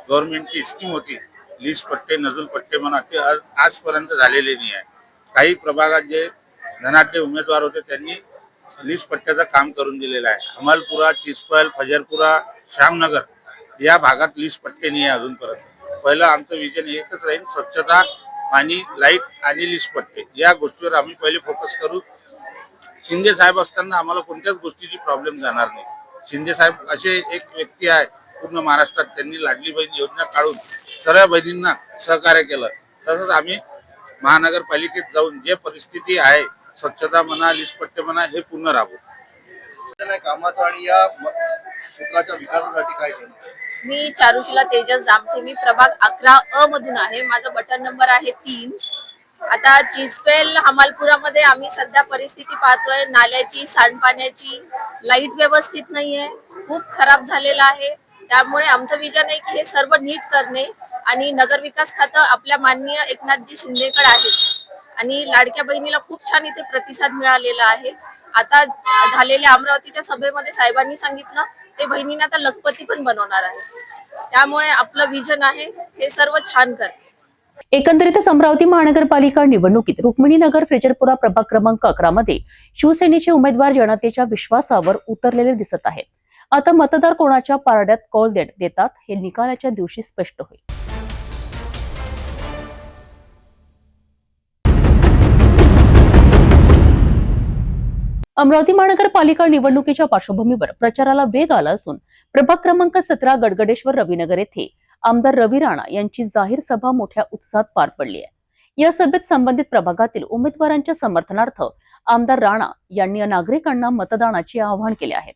गव्हर्नमेंटची स्कीम होती लीज पट्टे, नजूल पट्टे म्हणा, ते आजपर्यंत झालेले नाही आहे. काही प्रभागात जे धनाढ्य उमेदवार होते त्यांनी लीज पट्ट्याचं काम करून दिलेलं आहे. अमलपुरा, चिचपल, फजरपुरा, श्यामनगर या भागात लीज पट्टे नाही आहे अजूनपर्यंत. पहिलं आमचं विजन एकच राहील, स्वच्छता, पाणी, लाईट आणि लीज पट्टे या गोष्टीवर आम्ही पहिले फोकस करू. शिंदे साहेब असताना आम्हाला कोणत्याच गोष्टीची प्रॉब्लेम जाणार नाही. शिंदे साहेब असे एक व्यक्ती आहे पूर्ण महाराष्ट्रात, त्यांनी लाडली बहीण योजना काढून सर्व बहिणींना सहकार्य केलं. तसंच आम्ही महानगरपालिकेत जाऊन जे परिस्थिती आहे स्वच्छता म्हणा, लीज पट्टे म्हणा, हे पूर्ण राबवू. कामाचा आणि या क्षेत्राच्या विकासासाठी काय केलं? मी चारुशीला तेजस जामठे, मी प्रभाग 11 अ मधून आहे. माझा बटन नंबर आहे 3. आता चिचपेल हमालपुरामध्ये आम्ही सध्या परिस्थिती पाहतोय, नाल्याची, सांडपाण्याची, लाईट व्यवस्थित नाहीये, खूप खराब झालेला आहे. त्यामुळे आमचं विजन आहे की हे सर्व नीट करणे आणि नगर विकास खातं आपल्या माननीय एकनाथजी शिंदेकडे आहे आणि लाडक्या बहिणीला खूप छान इथे प्रतिसाद मिळालेला आहे. आता झालेल्या अमरावतीच्या सभेमध्ये साहेबांनी सांगितलं ते बहिणींना आता लखपती पण बनवणार आहे. त्यामुळे आपलं विजन आहे हे सर्व छान करणे. एकंदरीतच अमरावती महानगरपालिका निवडणुकीत रुक्मिणीनगर फ्रेजरपुरा प्रभाग क्रमांक 11 मध्ये शिवसेनेचे उमेदवार जनतेच्या विश्वासावर उतरलेले दिसत आहेत. आता मतदार कोणाच्या पारड्यात कौल देतात हे निकालाच्या दिवशी स्पष्ट होईल. अमरावती महानगरपालिका निवडणुकीच्या पार्श्वभूमीवर प्रचाराला वेग आला असून प्रभाग क्रमांक 17 गडगडेश्वर रविनगर येथे आमदार रवी राणा यांची जाहीर सभा मोठ्या उत्साहात पार पडली आहे. या सभेत संबंधित प्रभागातील उमेदवारांच्या समर्थनार्थ आमदार राणा यांनी नागरिकांना मतदानाचे आवाहन केले आहे.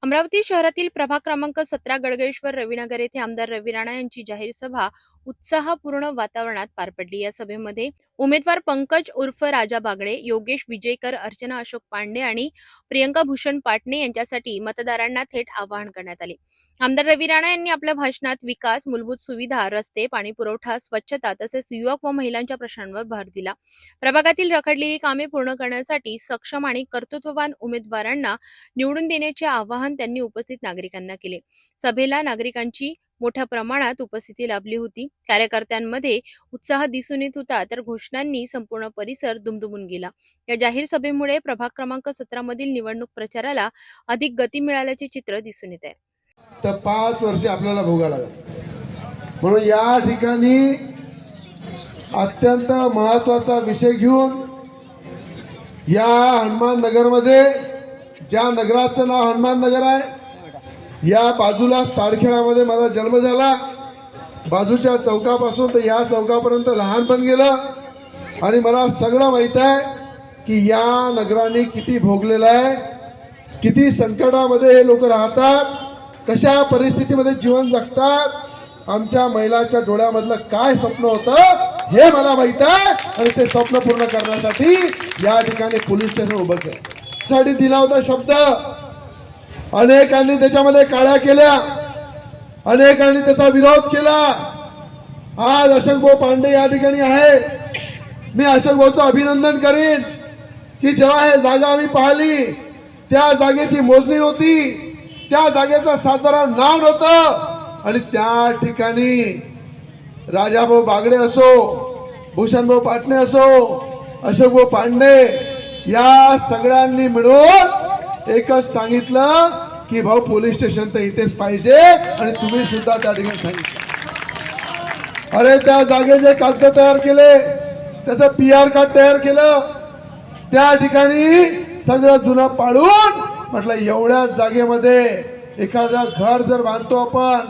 अमरावती शहरातील प्रभाग क्रमांक 17 गडगडेश्वर रविनगर येथे आमदार रवी राणा यांची जाहीर सभा उत्साहपूर्ण वातावरणात पार पडली. या सभेमध्ये उमेदवार पंकज उर्फ राजा बागडे, योगेश विजयकर, अर्चना अशोक पांडे आणि प्रियंका भूषण पाटणे यांच्यासाठी मतदारांना थेट आवाहन करण्यात आले. आमदार रवी राणा यांनी आपल्या भाषणात विकास, मूलभूत सुविधा, रस्ते, पाणी पुरवठा, स्वच्छता तसेच युवक व महिलांच्या प्रश्नांवर भर दिला. प्रभागातील रखडलेली कामे पूर्ण करण्यासाठी सक्षम आणि कर्तृत्ववान उमेदवारांना निवडून देण्याचे आवाहन त्यांनी उपस्थित नागरिकांना केले. सभेला नागरिकांची मोठ्या प्रमाणात उपस्थिती लाभली होती. कार्यकर्त्यांमध्ये उत्साह दिसून येत होता, तर घोषणांनी संपूर्ण परिसर दुमदुमून गेला. या जाहीर सभेमुळे प्रभाग क्रमांक 17 मधील निवडणूक प्रचाराला अधिक गती मिळाल्याचे चित्र दिसून येत आहे. तर 5 वर्षे आपल्याला भोगायला लागले. म्हणून या ठिकाणी अत्यंत महत्वाचा विषय घेऊन या हनुमान नगरमध्ये, ज्या नगराचं नाव हनुमान नगर आहे, या बाजूला तारखेळामध्ये माझा जन्म झाला. बाजूच्या चौकापासून तर या चौकापर्यंत लहानपण गेलं आणि मला सगळं माहीत आहे की या नगराने किती भोगलेलं आहे, किती संकटामध्ये हे लोक राहतात, कशा परिस्थितीमध्ये जीवन जगतात. आमच्या महिलांच्या डोळ्यामधलं काय स्वप्न होतं हे मला माहीत आहे आणि ते स्वप्न पूर्ण करण्यासाठी या ठिकाणी पोलीस स्टेशन उभं केलं. साठी दिला होता शब्द, अनेकांनी त्याच्यामध्ये काळ्या केल्या, अनेकांनी त्याचा विरोध केला. आज अशोक भाऊ पांडे या ठिकाणी आहे. मी अशोक भाऊचं अभिनंदन करीन की जेव्हा हे जागा आम्ही पाहिली, त्या जागेची मोजणी होती, त्या जागेचं साधारण नाव नव्हतं आणि त्या ठिकाणी राजाभाऊ बागडे असो, भूषणभाऊ पाटणे असो, अशोकभाऊ पांडे या सगळ्यांनी मिळून एकच सांगितलं की भाऊ पोलीस स्टेशन तर इथेच पाहिजे आणि तुम्ही सुद्धा त्या ठिकाणी सांगितलं. अरे त्या जागेचे कागद तयार केले, त्याचं PR कार्ड तयार केलं, त्या ठिकाणी सगळं जुनं पाडून म्हटलं एवढ्या जागेमध्ये एखादं घर जर बांधतो आपण,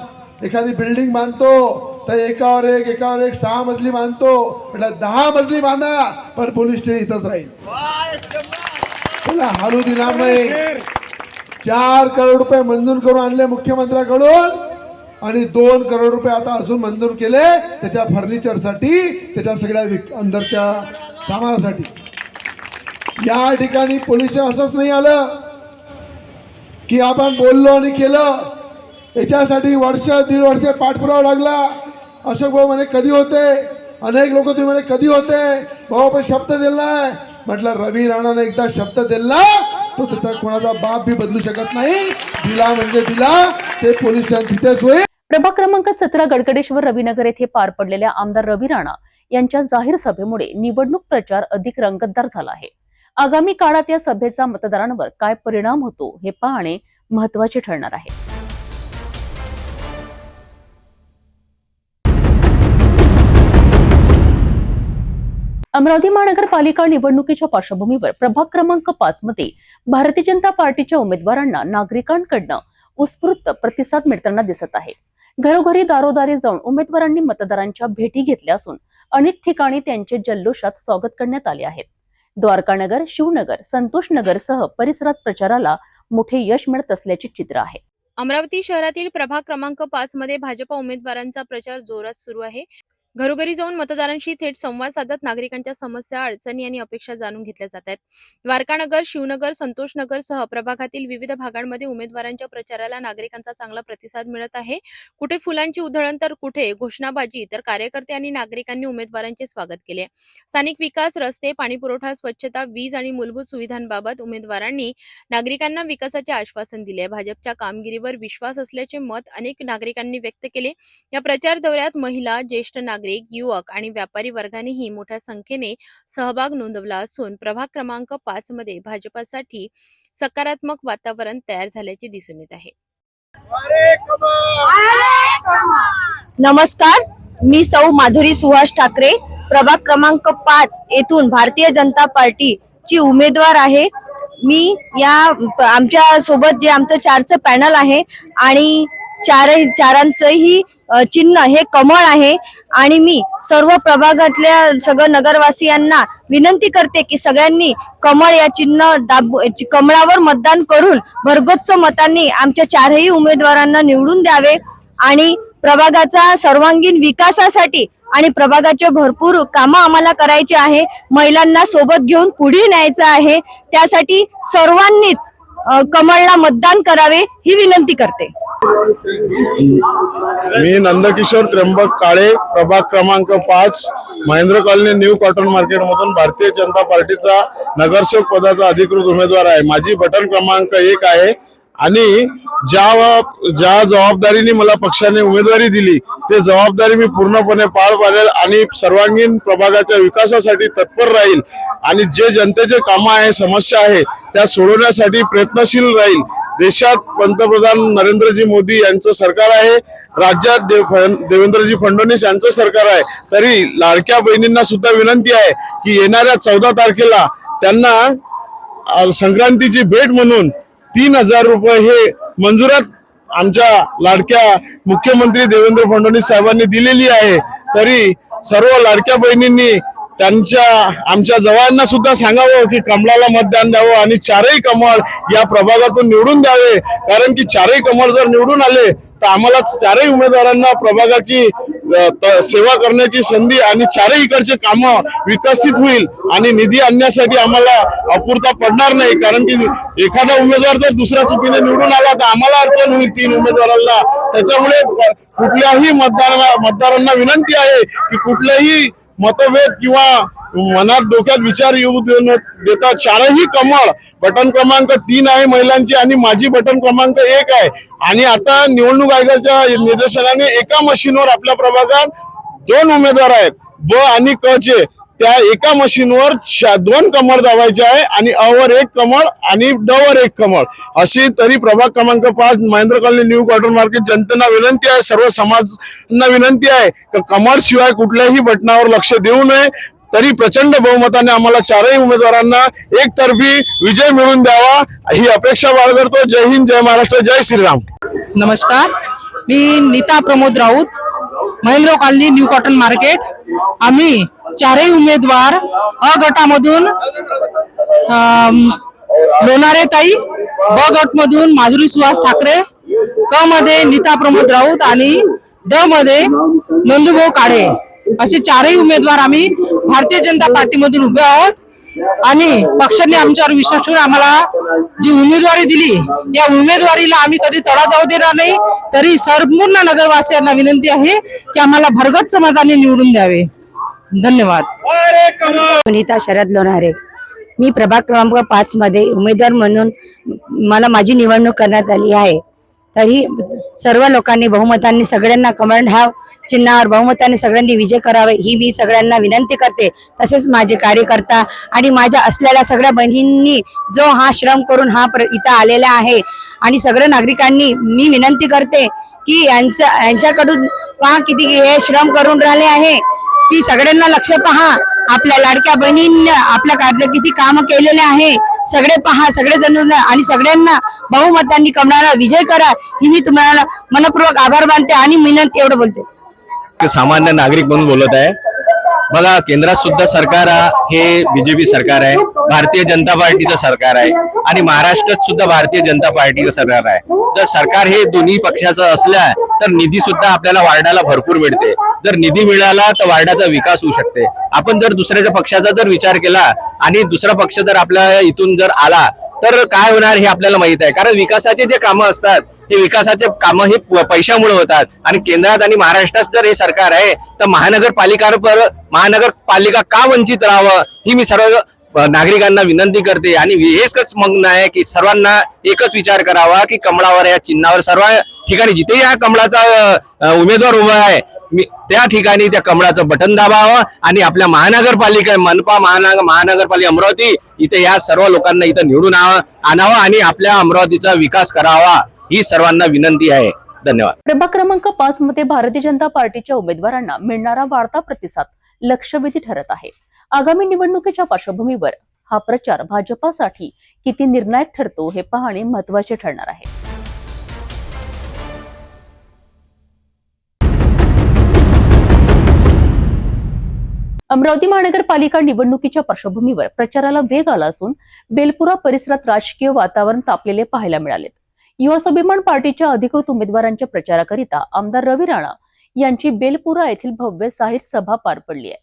एखादी बिल्डिंग बांधतो तर एकावर एक 6 मजली बांधतो, म्हटलं 10 मजली बांधा पण पोलीस स्टेशन इथंच राहील, त्याला हालू देणार नाही. 4 करोड रुपये मंजूर करून आणले मुख्यमंत्र्याकडून आणि 2 करोड रुपये आता अजून मंजूर केले त्याच्या फर्निचरसाठी, त्याच्या सगळ्या अंदरच्या सामानासाठी. या ठिकाणी पोलीस असंच नाही आलं की आपण बोललो आणि केलं, याच्यासाठी वर्ष 1.5 वर्ष पाठपुरावा लागला. अशोक भाऊ म्हणे कधी होते, अनेक लोक तुम्ही म्हणे कधी होते, भाऊ पण शब्द दिलाय. म्हटलं रवी राणाने एकदा शब्द दिला तो त्याचा कोणाचा बाप भी बदलू शकत नाही. दिला म्हणजे दिला, ते पोलीस स्टेशन तिथेच होईल. प्रभाग क्रमांक 17 गडगडेश्वर रविनगर येथे पार पडलेल्या आमदार रवी राणा यांच्या जाहीर सभेमुळे निवडणूक प्रचार अधिक रंगतदार झाला आहे. आगामी काळात या सभेचा मतदारांवर काय परिणाम होतो हे पाहणे महत्त्वाचे ठरणार आहे. अमरावती महानगरपालिका निवडणुकीच्या पार्श्वभूमीवर प्रभाग क्रमांक 5 मध्ये भारतीय जनता पार्टीच्या उमेदवारांना नागरिकांकडून उत्स्फूर्त प्रतिसाद मिळताना दिसत आहे. घरोघरी दारोदारी जाऊन उमेदवारांनी मतदारांच्या भेटी घेतल्या असून अनेक ठिकाणी त्यांचे जल्लोषात स्वागत करण्यात आले आहे. द्वारकानगर, शिवनगर, संतोषनगर सह परिसरात प्रचाराला मोठे यश मिळत असल्याचे चित्र आहे. अमरावती शहरातील प्रभाग क्रमांक 5 मध्ये भाजपा उमेदवारांचा प्रचार जोरात सुरू आहे. घरोघरी जाऊन मतदारांशी थेट संवाद साधत नागरिकांच्या समस्या, अडचणी आणि अपेक्षा जाणून घेतल्या जात आहेत. द्वारकानगर, शिवनगर, संतोषनगर सह प्रभागातील विविध भागांमध्ये उमेदवारांच्या प्रचाराला नागरिकांचा चांगला प्रतिसाद मिळत आहे. कुठे फुलांची उधळण तर कुठे घोषणाबाजी, तर कार्यकर्ते आणि नागरिकांनी उमेदवारांचे स्वागत केले. स्थानिक विकास, रस्ते, पाणीपुरवठा, स्वच्छता, वीज आणि मूलभूत सुविधांबाबत उमेदवारांनी नागरिकांना विकासाचे आश्वासन दिले. भाजपच्या कामगिरीवर विश्वास असल्याचे मत अनेक नागरिकांनी व्यक्त केले. या प्रचार दौऱ्यात महिला, ज्येष्ठ नागरिक, युवक आणि व्यापारी वर्गानेही मोठ्या संख्येने सहभाग नोंदवला असून प्रभाग क्रमांक 5 मध्ये भाजपासाठी सकारात्मक वातावरण तयार झाल्याचे दिसून येत आहे. नमस्कार, मी सौ माधुरी सुहास ठाकरे, प्रभाग क्रमांक 5 येथून भारतीय जनता पार्टीची उमेदवार आहे. मी या आमच्या सोबत जे आमचं 4चं पॅनल आहे आणि चारांचंही चिन्ह हे कमळ आहे आणि मी सर्व प्रभागातल्या सगळ्या नगरवासियांना विनंती करते की सगळ्यांनी कमळ या कमळावर मतदान करून भरघोस मतांनी आमच्या 4ही उमेदवारांना निवडून द्यावे आणि प्रभागाचा सर्वांगीण विकासासाठी आणि प्रभागाचे भरपूर कामं आम्हाला करायचे आहे. महिलांना सोबत घेऊन पुढे न्यायचं आहे. त्यासाठी सर्वांनीच कमळला मतदान करावे ही विनंती करते. मी नंदकिशोर त्र्यंबक काळे, प्रभाग क्रमांक 5, Mahendra colony, new cotton market मधून भारतीय जनता पार्टीचा नगरसेवक पदाचा अधिकृत उमेदवार आहे. माझी बटन क्रमांक 1 आहे आणि ज्या जबाबदारीने मला पक्षाने उमेदवारी दिली ते जबाबदारी मी पूर्णपणे पार पाडेल आणि सर्वांगीण प्रभागाच्या विकासासाठी तत्पर राहील आणि जे जनतेचे कामं आहे, समस्या आहे त्या सोडवण्यासाठी प्रयत्नशील राहील. देशात पंतप्रधान नरेंद्रजी मोदी यांचं सरकार आहे, राज्यात देवेंद्रजी फडणवीस यांचं सरकार आहे. तरी लाडक्या बहिणींना सुद्धा विनंती आहे की येणाऱ्या 14 तारखेला त्यांना संक्रांतीची भेट म्हणून 3000 रुपये हे मंजुरात आमच्या लाडक्या मुख्यमंत्री देवेंद्र फडणवीस साहेबांनी दिलेली आहे. तरी सर्व लाडक्या बहिणींनी आमच्या जवानांना सुद्धा सांगावं की कमळाला मतदान द्यावं आणि 4ही कमळ या प्रभागातून निवडून द्यावे. कारण की 4ही कमळ जर निवडून आले तर आम्हाला 4ही उमेदवारांना प्रभागाची सेवा करण्याची संधी आणि 4ही इकडचे कामं विकसित होईल आणि निधी आणण्यासाठी आम्हाला अपुरता पडणार नाही. कारण की एखादा उमेदवार जर दुसऱ्या चुकीने निवडून आला तर आम्हाला अडचण होईल 3 उमेदवारांना. त्याच्यामुळे कुठल्याही मतदारांना विनंती आहे की कुठलेही मतभेद किंवा मनात डोक्यात विचार येऊ देता 4ही कमळ बटन क्रमांक 3 आहे महिलांची आणि माझी बटन क्रमांक 1 आहे. आणि आता निवडणूक आयोगाच्या निर्देशनाने एका मशीनवर आपल्या प्रभागात 2 उमेदवार आहेत, ब आणि क चे. त्या एका मशीनवर 2 कमळ दाबायचे आहे आणि अ वर 1 कमळ आणि ड वर 1 कमळ अशी. तरी प्रभाग क्रमांक 5 Mahendra colony, new cotton market जनतेला विनंती आहे, सर्व समाजांना विनंती आहे की कमळ शिवाय कुठल्याही बटनावर लक्ष देऊ नये. तरी प्रचंड बहुमताने आम्हाला 4ही उमेदवारांना एकतर्फी विजय मिळवून द्यावा ही अपेक्षा बाळगतो. जय हिंद, जय महाराष्ट्र, जय श्रीराम. नमस्कार, मी Neeta Pramod Raut, Mahendra colony, new cotton market. आम्ही 4ही उमेदवार अ गटामधून लोणारे ताई, ब गट मधून माधुरी सुहास ठाकरे, क मध्ये नीता प्रमोद राऊत आणि ड मध्ये नंदुभाऊ काळे असे 4ही उमेदवार आम्ही भारतीय जनता पार्टीमधून उभे आहोत. आणि पक्षाने आमच्यावर विश्वास ठेवून आम्हाला जी उमेदवारी दिली या उमेदवारीला आम्ही कधी तडा जाऊ देणार नाही. तरी संपूर्ण नगरवासियांना विनंती आहे की आम्हाला भरघोस मताने निवडून द्यावे. धन्यवाद. सुनीता शरद लोणारे, मी प्रभाग क्रमांक 5 मध्ये उमेदवार म्हणून मला माझी निवडणूक करण्यात आली आहे. तरी सर्व लोकांनी बहुमतांनी सगळ्यांना कमळ ह्या चिन्हावर बहुमताने सगळ्यांनी विजय करावे ही मी सगळ्यांना विनंती करते. तसेच माझे कार्यकर्ता आणि माझ्या असलेल्या सगळ्या बहिणींनी जो हा श्रम करून इथं आलेला आहे आणि सगळ्या नागरिकांनी मी विनंती करते की यांच्याकडून पहा किती हे श्रम करून राहिले आहे की सगळ्यांना लक्ष पहा. आपल्या लाडक्या बहिणींनी आपल्या कार्य किती काम केलेले आहे सगळे पहा, सगळे जण आणि सगळ्यांना बहुमतांनी कमळाला विजय करा ही मी तुम्हाला मनपूर्वक आभार मानते आणि विनंती एवढं बोलते. सामान्य नागरिक म्हणून बोलत आहे. बघा केंद्रात सुद्धा सरकार हे बीजेपी सरकार आहे, भारतीय जनता पार्टीचं सरकार आहे आणि महाराष्ट्रात सुद्धा भारतीय जनता पार्टीचं सरकार आहे. जर सरकार हे दोन्ही पक्षाचं असल्या तर निधी सुद्धा आपल्याला वार्डाला भरपूर मिळते. जर निधी मिळाला तर वार्डाचा विकास होऊ शकते. आपण जर दुसऱ्याच्या पक्षाचा जर विचार केला आणि दुसरा पक्ष जर आपल्या इथून जर आला तर काय होणार हे आपल्याला माहित आहे. कारण विकासाचे जे कामं असतात हे विकासाचे कामं हे पैशामुळे होतात आणि केंद्रात आणि महाराष्ट्रात जर हे सरकार आहे तर महानगरपालिका का वंचित राहावं ही मी सर्व नागरिकांना विनंती करते. आणि हेच म्हणणं आहे की सर्वांना एकच विचार करावा की कमळावर या चिन्हावर सर्व ठिकाणी जिथे या कमळाचा उमेदवार उभा आहे त्या ठिकाणी त्या कमळाचं बटन दाबावं आणि आपल्या महानगरपालिका मनपा महानगरपालिका अमरावती इथे या सर्व लोकांना इथं निवडून आणावं आणि आपल्या अमरावतीचा विकास करावा ही सर्वांना विनंती आहे. धन्यवाद. प्रभाग क्रमांक 5 मध्ये भारतीय जनता पार्टीच्या उमेदवारांना मिळणारा वाढता प्रतिसाद लक्षवेधी ठरत आहे. आगामी निवडणुकीच्या पार्श्वभूमीवर हा प्रचार भाजपासाठी किती निर्णायक ठरतो हे पाहणे महत्त्वाचे ठरणार आहे. अमरावती महानगरपालिका निवडणुकीच्या पार्श्वभूमीवर प्रचाराला वेग आला असून बेलपुरा परिसरात राजकीय वातावरण तापलेले पाहायला मिळाले. युवा स्वाभिमान पार्टीच्या अधिकृत उमेदवारांच्या प्रचाराकरिता आमदार रवी राणा यांची बेलपुरा येथील भव्य जाहीर सभा पार पडली आहे.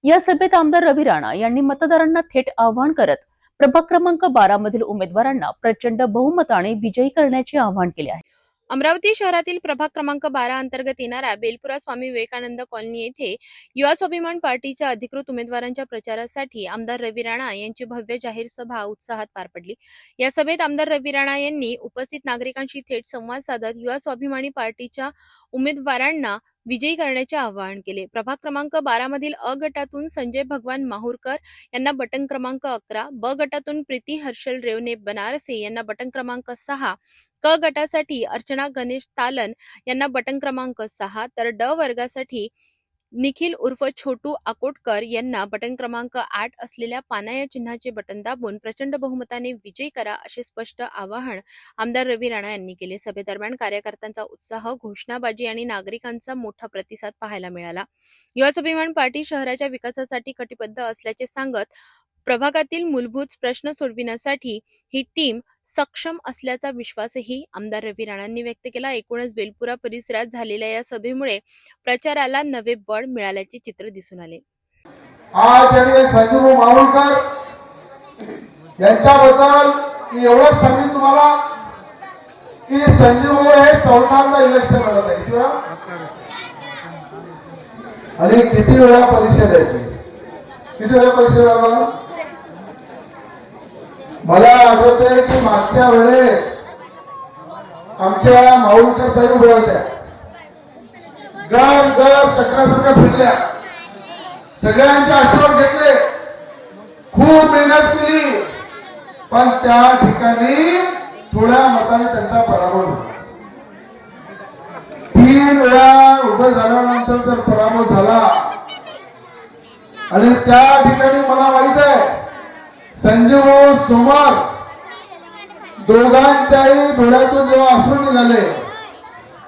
या सभेत आमदार रवी राणा यांनी मतदारांना थेट आवाहन करत प्रभाग क्रमांक 12 मधील उमेदवारांना प्रचंड बहुमताने विजयी करण्याचे आवाहन केले आहे. अमरावती शहरातील प्रभाग क्रमांक 12 अंतर्गत येणाऱ्या बेलपुरा स्वामी विवेकानंद कॉलनी येथे युवा स्वाभिमान पार्टीच्या अधिकृत उमेदवारांच्या प्रचारासाठी आमदार रवी राणा यांची भव्य जाहीर सभा उत्साहात पार पडली. या सभेत आमदार रवी राणा यांनी उपस्थित नागरिकांशी थेट संवाद साधत युवा स्वाभिमानी पार्टीच्या उमेदवारांना विजयी करण्याचे आवाहन केले. प्रभाग क्रमांक 12 मधील अ गटातून संजय भगवान माहूरकर यांना बटन क्रमांक 11, ब गटातून प्रीती हर्षल रेवने बनारसे यांना बटन क्रमांक 6, क गटासाठी अर्चना गणेश तालन यांना बटन क्रमांक 6, तर ड वर्गासाठी निखिल उर्फ छोटू आकोटकर यांना बटन क्रमांक 8 असलेल्या पाना या चिन्हाचे बटन दाबून प्रचंड बहुमताने विजयी करा असे स्पष्ट आवाहन आमदार रवी राणा यांनी केले. सभेदरम्यान कार्यकर्त्यांचा उत्साह, घोषणाबाजी आणि नागरिकांचा मोठा प्रतिसाद पाहायला मिळाला. युवा स्वाभिमान पार्टी शहराच्या विकासासाठी कटिबद्ध असल्याचे सांगत प्रभागातील मूलभूत प्रश्न सोडविण्यासाठी ही टीम सक्षम असल्याचा विश्वासही आमदार रवी राणांनी व्यक्त केला. एकूणच बेलपुरा परिसरात झालेल्या या सभेमुळे प्रचाराला नवे बळ मिळाल्याचे चित्र दिसून आले. आज संजय माहूरकर यांच्याबद्दल मी एवढंच सांगेन तुम्हाला की संजय हे चौथ्यांदा इलेक्शन लढत आहे आणि किती वेळा परिषद आहे, किती वेळा परिषद आला. मला आठवतंय की मागच्या वेळेस आमच्या माहूरकर ताई उभ्या होत्या, घर घर चक्रासारख्या फिरल्या, सगळ्यांचे आशीर्वाद घेतले, खूप मेहनत केली, पण त्या ठिकाणी थोड्या मताने त्यांचा पराभव झाला. 3 वेळा उभं झाल्यानंतर जर पराभव झाला आणि त्या ठिकाणी मला माहित आहे संजय सोमवार दोघांच्याही डोळ्यातून जेव्हा अश्रू निघाले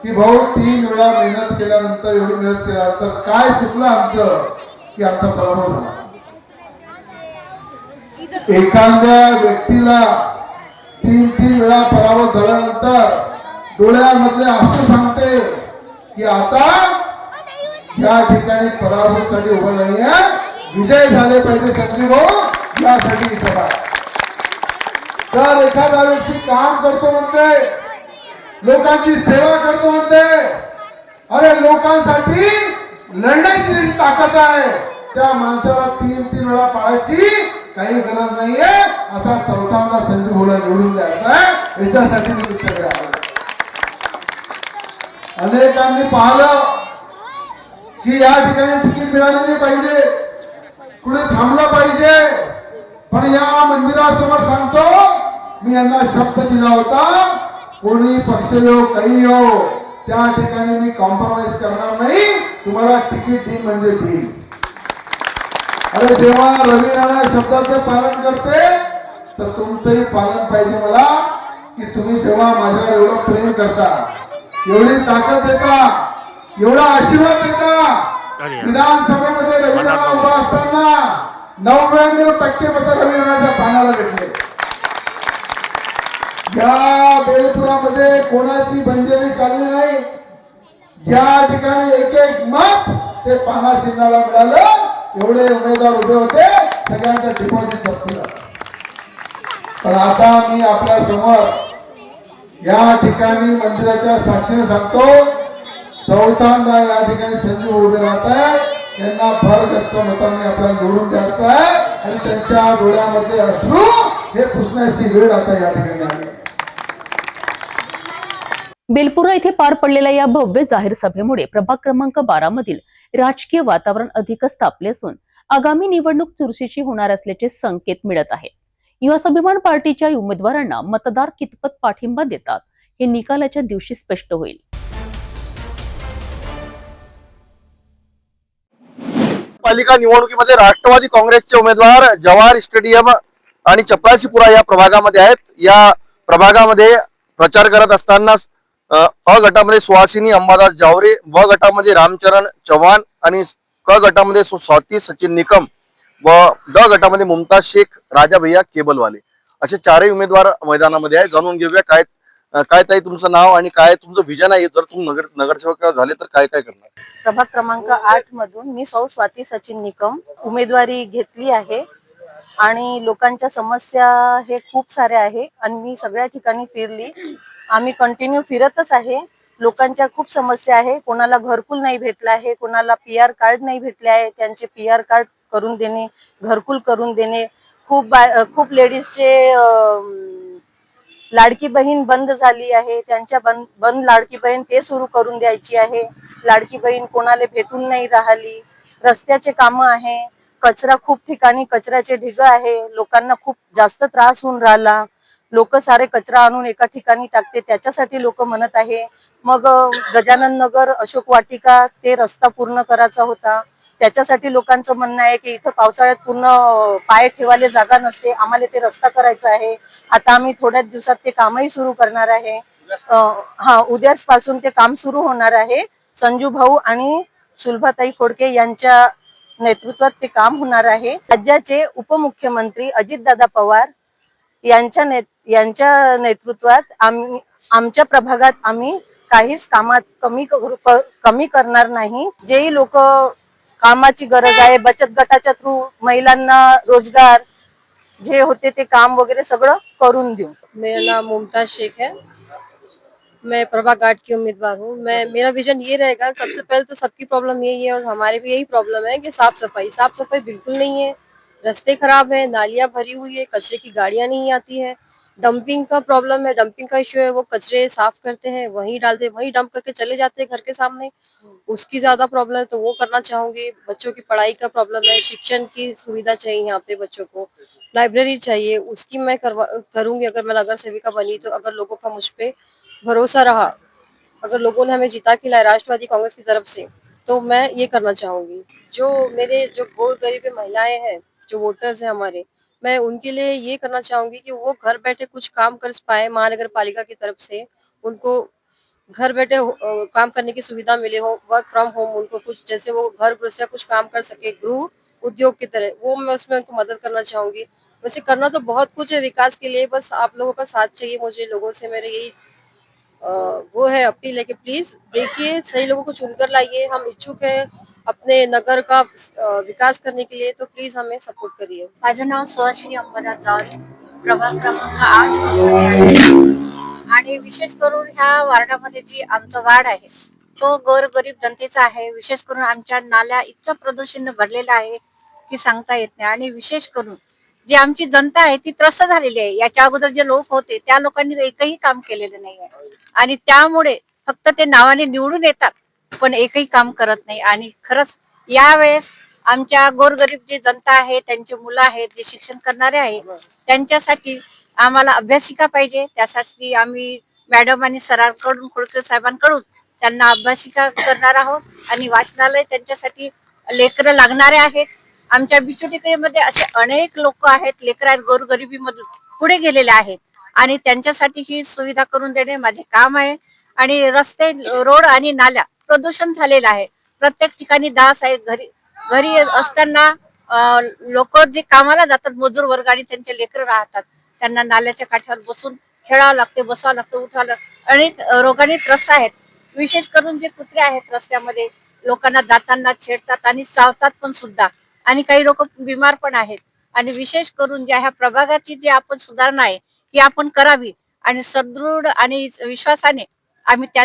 की भाऊ 3 वेळा मेहनत केल्यानंतर, एवढी मेहनत केल्यानंतर काय चुकलं आमचं की आमचा पराभव झाला. एखाद्या व्यक्तीला 3 वेळा पराभव झाल्यानंतर डोळ्यामधले अश्रू सांगते की आता या ठिकाणी पराभवासाठी उभं नाहीये, विजय झाले पाहिजे संजय भाऊ, यासाठी सभा. तर एखादा व्यक्ती काम करतो म्हणते, लोकांची सेवा करतो म्हणते, अरे लोकांसाठी लढण्याची ताकद आहे, त्या माणसाला 3 वेळा पाळायची काही गरज नाहीये. आता चौथ्यांदा संजय भाऊला निवडून द्यायचा आहे, याच्यासाठी मी सगळे आलो. अनेकांनी पाहिलं की या ठिकाणी तिकीट मिळाली नाही पाहिजे, कुठे थांबलं पाहिजे, पण या मंदिरासमोर सांगतो मी यांना शब्द दिला होता, कोणी पक्ष येऊ काही येऊ त्या ठिकाणी मी कॉम्प्रोमाइज करणार नाही, तुम्हाला तिकीट देईन म्हणजे देईन. अरे जेव्हा रवी राणा शब्दाचं पालन करते तर तुमचंही पालन पाहिजे मला, की तुम्ही जेव्हा माझ्यावर एवढं प्रेम करता, एवढी ताकद देता, एवढा आशीर्वाद देता, विधानसभेमध्ये रवींद्रनाथ उभा असताना 99% मतं रवींद्रनाथच्या पानाला भेटले. या बेलपुरामध्ये कोणाची बंजेरी चालली नाही. ज्या ठिकाणी एक एक मत ते पाना चिन्हाला मिळालं, एवढे उमेदवार उभे होते, सगळ्यांचं डिपॉझिट जप्त झालं. पण आता मी आपल्या समोर या ठिकाणी मंदिराच्या साक्षीने सांगतो, चौथ्यांदा या ठिकाणी संजीव उभे राहत आहे. त्यांना भरगच्च मतांनी आपल्याला निवडून द्यायचं आहे आणि त्यांच्या डोळ्यामध्ये अश्रू हे पुसण्याची वेळ आता या ठिकाणी आली. बेलपुरा येथे पार पडलेल्या या भव्य जाहीर सभेमुळे प्रभाग क्रमांक 12 मधील राजकीय वातावरण अधिकच तापले असून आगामी निवडणूक चुरशीची होणार असल्याचे संकेत मिळत आहेत. युवा स्वाभिमान पार्टीच्या उमेदवारांना मतदार कितपत पाठिंबा देतात हे निकालाच्या दिवशी स्पष्ट होईल. पालिका निवडणुकीमध्ये राष्ट्रवादी काँग्रेसचे उमेदवार जवाहर स्टेडियम आणि चपरासीपुरा या प्रभागामध्ये आहेत. या प्रभागामध्ये प्रचार करत असताना अ गटामध्ये सुहासिनी अंबादास जावरे, ब गटामध्ये रामचरण चव्हाण आणि क गटामध्ये स्वाती सचिन निकम व ड गटामध्ये मुमताज शेख, राजा भैया केबलवाले असे चारही उमेदवार मैदानामध्ये आहेत. जाणून घेऊया काय ताई तुमचं नाव आणि काय तुमचं विजन आहे. जर तुम्ही नगरसेवक झाले तर काय काय करणार. प्रभाग क्रमांक 8 मधून मी सौ स्वाती सचिन निकम उमेदवारी घेतली आहे आणि लोकांच्या समस्या हे खूप साऱ्या आहे आणि मी सगळ्या ठिकाणी फिरली. आम्ही कंटिन्यू फिरतच आहे. लोकांच्या खूप समस्या आहे. कोणाला घरकुल नाही भेटला आहे, कोणाला PR कार्ड नाही भेटले आहे, त्यांचे PR कार्ड करून देणे, घरकुल करून देणे. खूप लेडीजचे लाडकी बहीण बंद झाली आहे, त्यांच्या बंद लाडकी बहीण ते सुरू करून द्यायची आहे. लाडकी बहीण कोणाला भेटून नाही राहिली. रस्त्याचे कामं आहे, कचरा खूप ठिकाणी कचऱ्याचे ढिग आहे, लोकांना खूप जास्त त्रास होऊन राहिला. लोक सारे कचरा आणून एका ठिकाणी टाकते, त्याच्यासाठी लोक म्हणत आहे. मग गजानन नगर, अशोक वाटिका ते रस्ता पूर्ण करायचा होता, त्याच्यासाठी लोकांचं म्हणणं आहे की इथं पावसाळ्यात पूर्ण पाय ठेवायला जागा नसते, आम्हाला ते रस्ता करायचा आहे. आता आम्ही थोड्याच दिवसात ते कामही सुरू करणार आहे. उद्याच पासून ते काम सुरू होणार आहे. संजू भाऊ आणि सुलभाताई खोडके यांच्या नेतृत्वात ते काम होणार आहे. राज्याचे उपमुख्यमंत्री अजितदादा पवार यांच्या नेतृत्वात आमच्या प्रभागात आम्ही काहीच कामात कमी करणार नाही. जेही लोक कामाची गरज आहे, बचत गटाच्या थ्रू महिलांना रोजगार जे होते ते काम वगैरह सगळं करून देऊ. मेरा नाम मुमताज शेख है, मैं प्रभाग 8 की उम्मीदवार हूँ. मेरा विजन ये रहेगा, सबसे पहले तो सबकी प्रॉब्लम यही है और हमारे भी यही प्रॉब्लम है कि साफ सफाई बिल्कुल नहीं है. रास्ते खराब है, नालियां भरी हुई है, कचरे की गाड़ियां नहीं आती है. डंपिंग का प्रॉब्लम है, डंपिंग का इश्यू है. वो कचरे साफ करते हैं, वहीं डालते, वहीं डंप करके चले जाते हैं घर के सामने. उसकी ज्यादा प्रॉब्लम है, तो वो करना चाहूंगी. बच्चों की पढ़ाई का प्रॉब्लम है, शिक्षण की सुविधा चाहिए यहाँ पे बच्चों को. लाइब्रेरी चाहिए, उसकी मैं करूंगी अगर मैं नगर सेविका बनी तो. अगर लोगों का मुझ पे भरोसा रहा, अगर लोगों ने हमें जिता के लाया राष्ट्रवादी कांग्रेस की तरफ से, तो मैं ये करना चाहूंगी. जो गोर गरीब महिलाएं हैं, जो वोटर्स हैं हमारे, मैं उनके लिए ये करना चाहूंगी कि वो घर बैठे कुछ काम कर पाए. महानगर पालिका की तरफ से उनको घर बैठे काम करने की सुविधा मिले हो, वर्क फ्रॉम होम उनको कुछ, जैसे वो घर गृहस्थ कुछ काम कर सके गृह उद्योग की तरह, वो मैं उसमें उनको मदद करना चाहूंगी. वैसे करना तो बहुत कुछ है विकास के लिए, बस आप लोगों का साथ चाहिए मुझे. लोगों से मेरे यही वो है अपील है कि प्लीज देखिए, सही लोगों को चुनकर लाइए. हम इच्छुक है अपने नगर का विकास करने के लिए, तो प्लीज हमें सपोर्ट करिए. माझं नाव सुहासिनी अंबादास जावरे, प्रभाग क्रमांक 8 आणि विशेष करून ह्या वार्डामध्ये जी आमचा वार्ड आहे तो गोरगरीब जनतेचा आहे. विशेष करून आमच्या नाल्या इतक्या प्रदूषण भरलेला आहे की सांगता येत नाही. आणि विशेष करून जी आमची जनता आहे ती त्रस्त झालेली आहे. याच्या अगोदर जे लोक होते त्या लोकांनी एकही काम केलेलं नाही आहे आणि त्यामुळे फक्त ते नावाने निवडून येतात पण एकही काम करत नाही. आणि खरंच यावेळेस आमच्या गोरगरीब जी जनता आहे, त्यांचे मुलं आहेत, जे शिक्षण करणारे आहे, त्यांच्यासाठी आम्हाला अभ्यासिका पाहिजे. त्यासाठी आम्ही मॅडम आणि सरांकडून, खोडके साहेबांकडून त्यांना अभ्यासिका करणार आहोत आणि वाचनालय त्यांच्यासाठी लेकरं लागणारे आहेत. आमच्या बिचुटीकडे असे अनेक लोक आहेत, लेकरं आहेत, गोरगरिबीमधून पुढे गेलेले आहेत आणि त्यांच्यासाठी ही सुविधा करून देणे माझे काम आहे. आणि रस्ते, रोड आणि नाल्या प्रदूषण झालेलं आहे. प्रत्येक ठिकाणी डास आहे. घरी घरी असताना लोक जे कामाला जातात मजूर वर्ग आणि त्यांचे लेकरं राहतात, त्यांना नाल्याच्या काठावर बसून खेळावं लागते, बसावं लागतं, उठावं लागतं. अनेक रोगांनी त्रस्त आहेत. विशेष करून जे कुत्रे आहेत रस्त्यामध्ये लोकांना जाताना छेडतात आणि चावतात पण सुद्धा, आणि काही लोक बिमार पण आहेत. आणि विशेष करून ज्या ह्या प्रभागाची जी आपण सुधारणा आहे ही आपण करावी आणि सदृढ आणि विश्वासाने आम्ही त्या